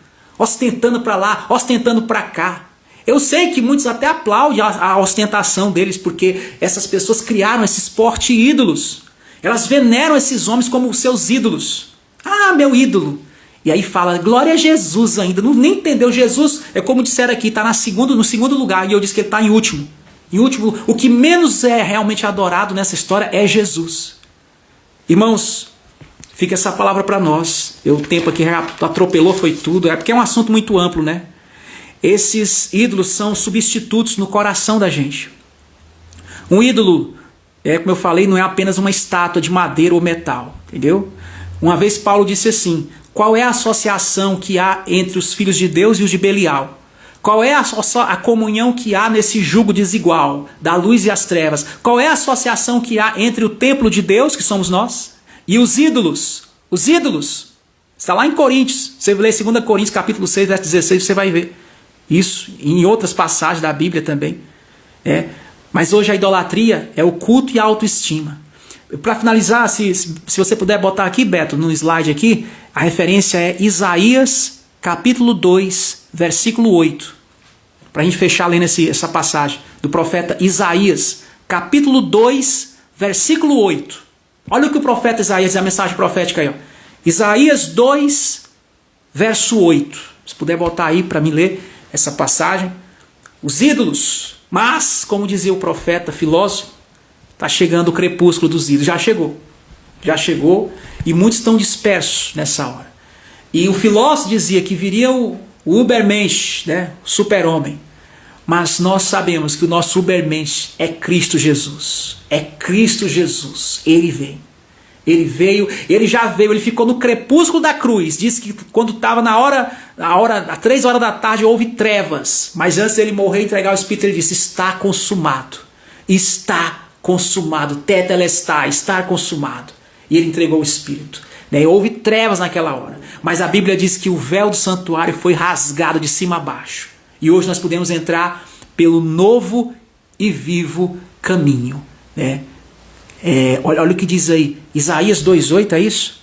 S1: para lá, ostentando para cá. Eu sei que muitos até aplaudem a ostentação deles, porque essas pessoas criaram esse esporte ídolos. Elas veneram esses homens como seus ídolos. Ah, meu ídolo. E aí fala, glória a Jesus ainda. Não, nem entendeu. Jesus, é como disseram aqui, está no segundo lugar. E eu disse que ele está em último. Em último, o que menos é realmente adorado nessa história é Jesus. Irmãos, fica essa palavra para nós. O tempo aqui atropelou, foi tudo. É porque é um assunto muito amplo, né? Esses ídolos são substitutos no coração da gente. Um ídolo, como eu falei, não é apenas uma estátua de madeira ou metal. Entendeu? Uma vez Paulo disse assim, qual é a associação que há entre os filhos de Deus e os de Belial? Qual é a comunhão que há nesse jugo desigual da luz e as trevas? Qual é a associação que há entre o templo de Deus, que somos nós, e os ídolos? Os ídolos. Está lá em Coríntios. Você lê 2 Coríntios capítulo 6, verso 16, você vai ver. Isso em outras passagens da Bíblia também. Mas hoje a idolatria é o culto e a autoestima. Para finalizar, se você puder botar aqui, Beto, no slide aqui, a referência é Isaías capítulo 2, versículo 8. Para a gente fechar lendo essa passagem do profeta Isaías, capítulo 2, versículo 8. Olha o que o profeta Isaías diz, a mensagem profética aí. Ó. Isaías 2, verso 8. Se puder botar aí para mim ler essa passagem. Os ídolos, mas, como dizia o profeta filósofo, está chegando o crepúsculo dos ídolos. Já chegou e muitos estão dispersos nessa hora. E o filósofo dizia que viria o Ubermensch, né? O super-homem. Mas nós sabemos que o nosso Ubermensch é Cristo Jesus. É Cristo Jesus. Ele vem. Ele veio, ele já veio, ele ficou no crepúsculo da cruz. Diz que quando estava às 3 horas da tarde, houve trevas. Mas antes dele morrer e entregar o Espírito, ele disse, está consumado. Está consumado. Tetelestai, está consumado. E ele entregou o Espírito. Houve trevas naquela hora. Mas a Bíblia diz que o véu do santuário foi rasgado de cima a baixo. E hoje nós podemos entrar pelo novo e vivo caminho. Olha o que diz aí. Isaías 2,8, é isso?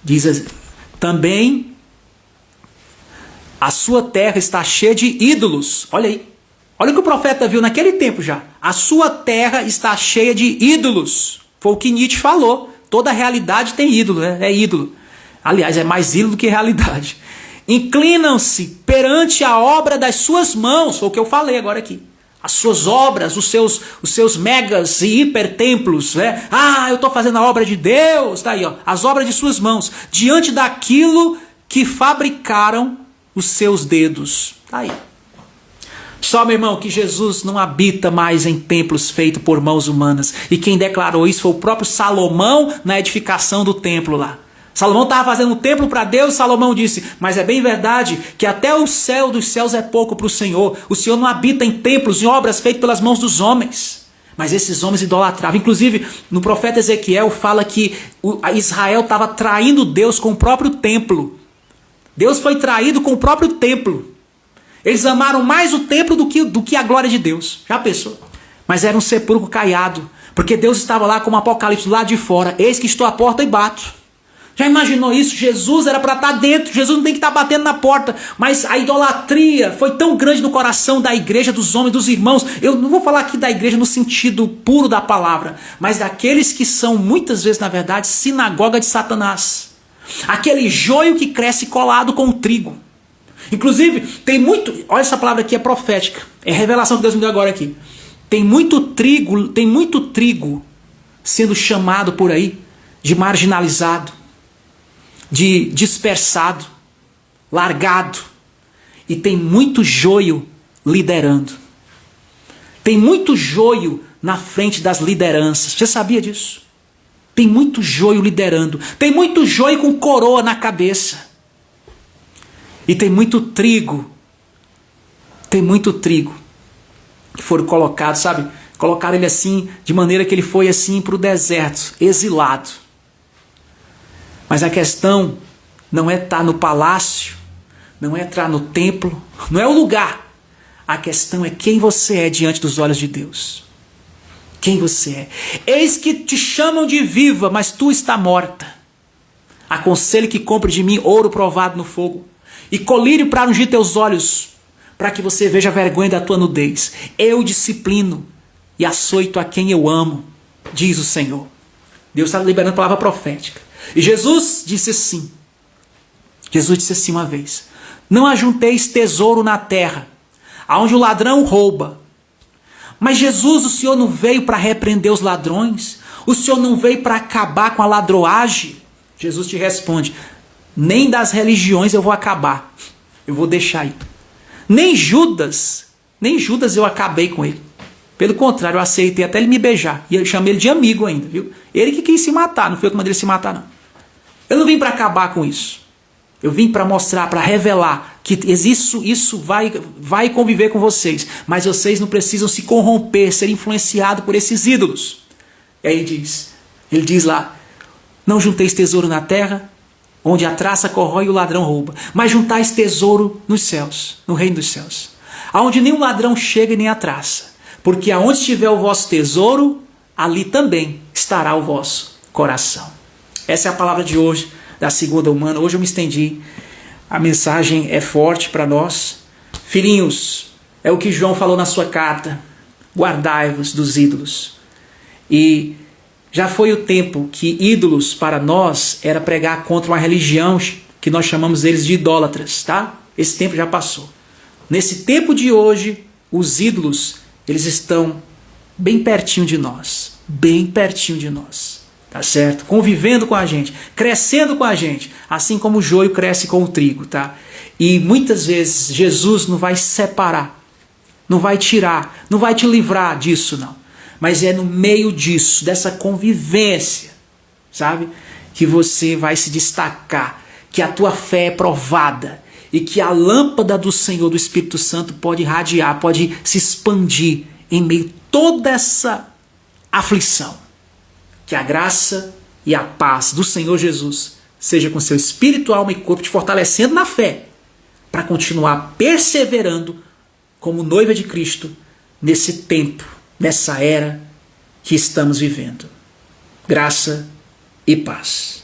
S1: Diz assim, também a sua terra está cheia de ídolos. Olha aí. Olha o que o profeta viu naquele tempo já. A sua terra está cheia de ídolos. Foi o que Nietzsche falou. Toda realidade tem ídolo, né? É ídolo. Aliás, é mais ídolo do que realidade. Inclinam-se perante a obra das suas mãos. Foi o que eu falei agora aqui. As suas obras, os seus megas e hipertemplos. Né? Eu estou fazendo a obra de Deus. Está aí, ó, as obras de suas mãos. Diante daquilo que fabricaram os seus dedos. Está aí. Só, meu irmão, que Jesus não habita mais em templos feitos por mãos humanas. E quem declarou isso foi o próprio Salomão na edificação do templo lá. Salomão estava fazendo um templo para Deus, Salomão disse, mas é bem verdade que até o céu dos céus é pouco para o Senhor. O Senhor não habita em templos, em obras feitas pelas mãos dos homens. Mas esses homens idolatravam. Inclusive, no profeta Ezequiel fala que Israel estava traindo Deus com o próprio templo. Deus foi traído com o próprio templo. Eles amaram mais o templo do que a glória de Deus. Já pensou? Mas era um sepulcro caiado. Porque Deus estava lá como Apocalipse do lado de fora. Eis que estou à porta e bato. Já imaginou isso? Jesus era para estar dentro. Jesus não tem que estar batendo na porta. Mas a idolatria foi tão grande no coração da igreja, dos homens, dos irmãos. Eu não vou falar aqui da igreja no sentido puro da palavra. Mas daqueles que são muitas vezes, na verdade, sinagoga de Satanás. Aquele joio que cresce colado com o trigo. Inclusive, tem muito... Olha, essa palavra aqui é profética. É revelação que Deus me deu agora aqui. Tem muito trigo sendo chamado por aí de marginalizado, de dispersado, largado. E tem muito joio liderando. Tem muito joio na frente das lideranças. Você sabia disso? Tem muito joio liderando. Tem muito joio com coroa na cabeça. E tem muito trigo que foram colocados, sabe? Colocaram ele assim, de maneira que ele foi assim para o deserto, exilado. Mas a questão não é estar no palácio, não é entrar no templo, não é o lugar. A questão é quem você é diante dos olhos de Deus. Quem você é. Eis que te chamam de viva, mas tu está morta. Aconselho que compre de mim ouro provado no fogo e colírio para ungir teus olhos, para que você veja a vergonha da tua nudez. Eu disciplino e açoito a quem eu amo, diz o Senhor. Deus está liberando a palavra profética. E Jesus disse assim uma vez: não ajunteis tesouro na terra, aonde o ladrão rouba. Mas Jesus, o Senhor não veio para repreender os ladrões? O Senhor não veio para acabar com a ladroagem? Jesus te responde: nem das religiões eu vou acabar, eu vou deixar aí. Nem Judas eu acabei com ele. Pelo contrário, eu aceitei até ele me beijar. E eu chamei ele de amigo ainda, viu? Ele que quis se matar, não foi eu que mandei ele se matar, não. Eu não vim para acabar com isso. Eu vim para mostrar, para revelar que isso vai conviver com vocês. Mas vocês não precisam se corromper, ser influenciados por esses ídolos. E aí ele diz lá: não junteis tesouro na terra, onde a traça corrói e o ladrão rouba, mas juntais tesouro nos céus, no reino dos céus, aonde nem o ladrão chega e nem a traça. Porque aonde estiver o vosso tesouro, ali também estará o vosso coração. Essa é a palavra de hoje, da segunda humana. Hoje eu me estendi. A mensagem é forte para nós. Filhinhos, é o que João falou na sua carta: guardai-vos dos ídolos. E já foi o tempo que ídolos para nós era pregar contra uma religião que nós chamamos eles de idólatras, tá? Esse tempo já passou. Nesse tempo de hoje, os ídolos, eles estão bem pertinho de nós. Bem pertinho de nós. Tá certo? Convivendo com a gente, crescendo com a gente, assim como o joio cresce com o trigo, tá? E muitas vezes Jesus não vai separar, não vai tirar, não vai te livrar disso, não. Mas é no meio disso, dessa convivência, sabe? Que você vai se destacar, que a tua fé é provada e que a lâmpada do Senhor, do Espírito Santo, pode irradiar, pode se expandir em meio a toda essa aflição. Que a graça e a paz do Senhor Jesus seja com seu espírito, alma e corpo, te fortalecendo na fé, para continuar perseverando como noiva de Cristo nesse tempo, nessa era que estamos vivendo. Graça e paz.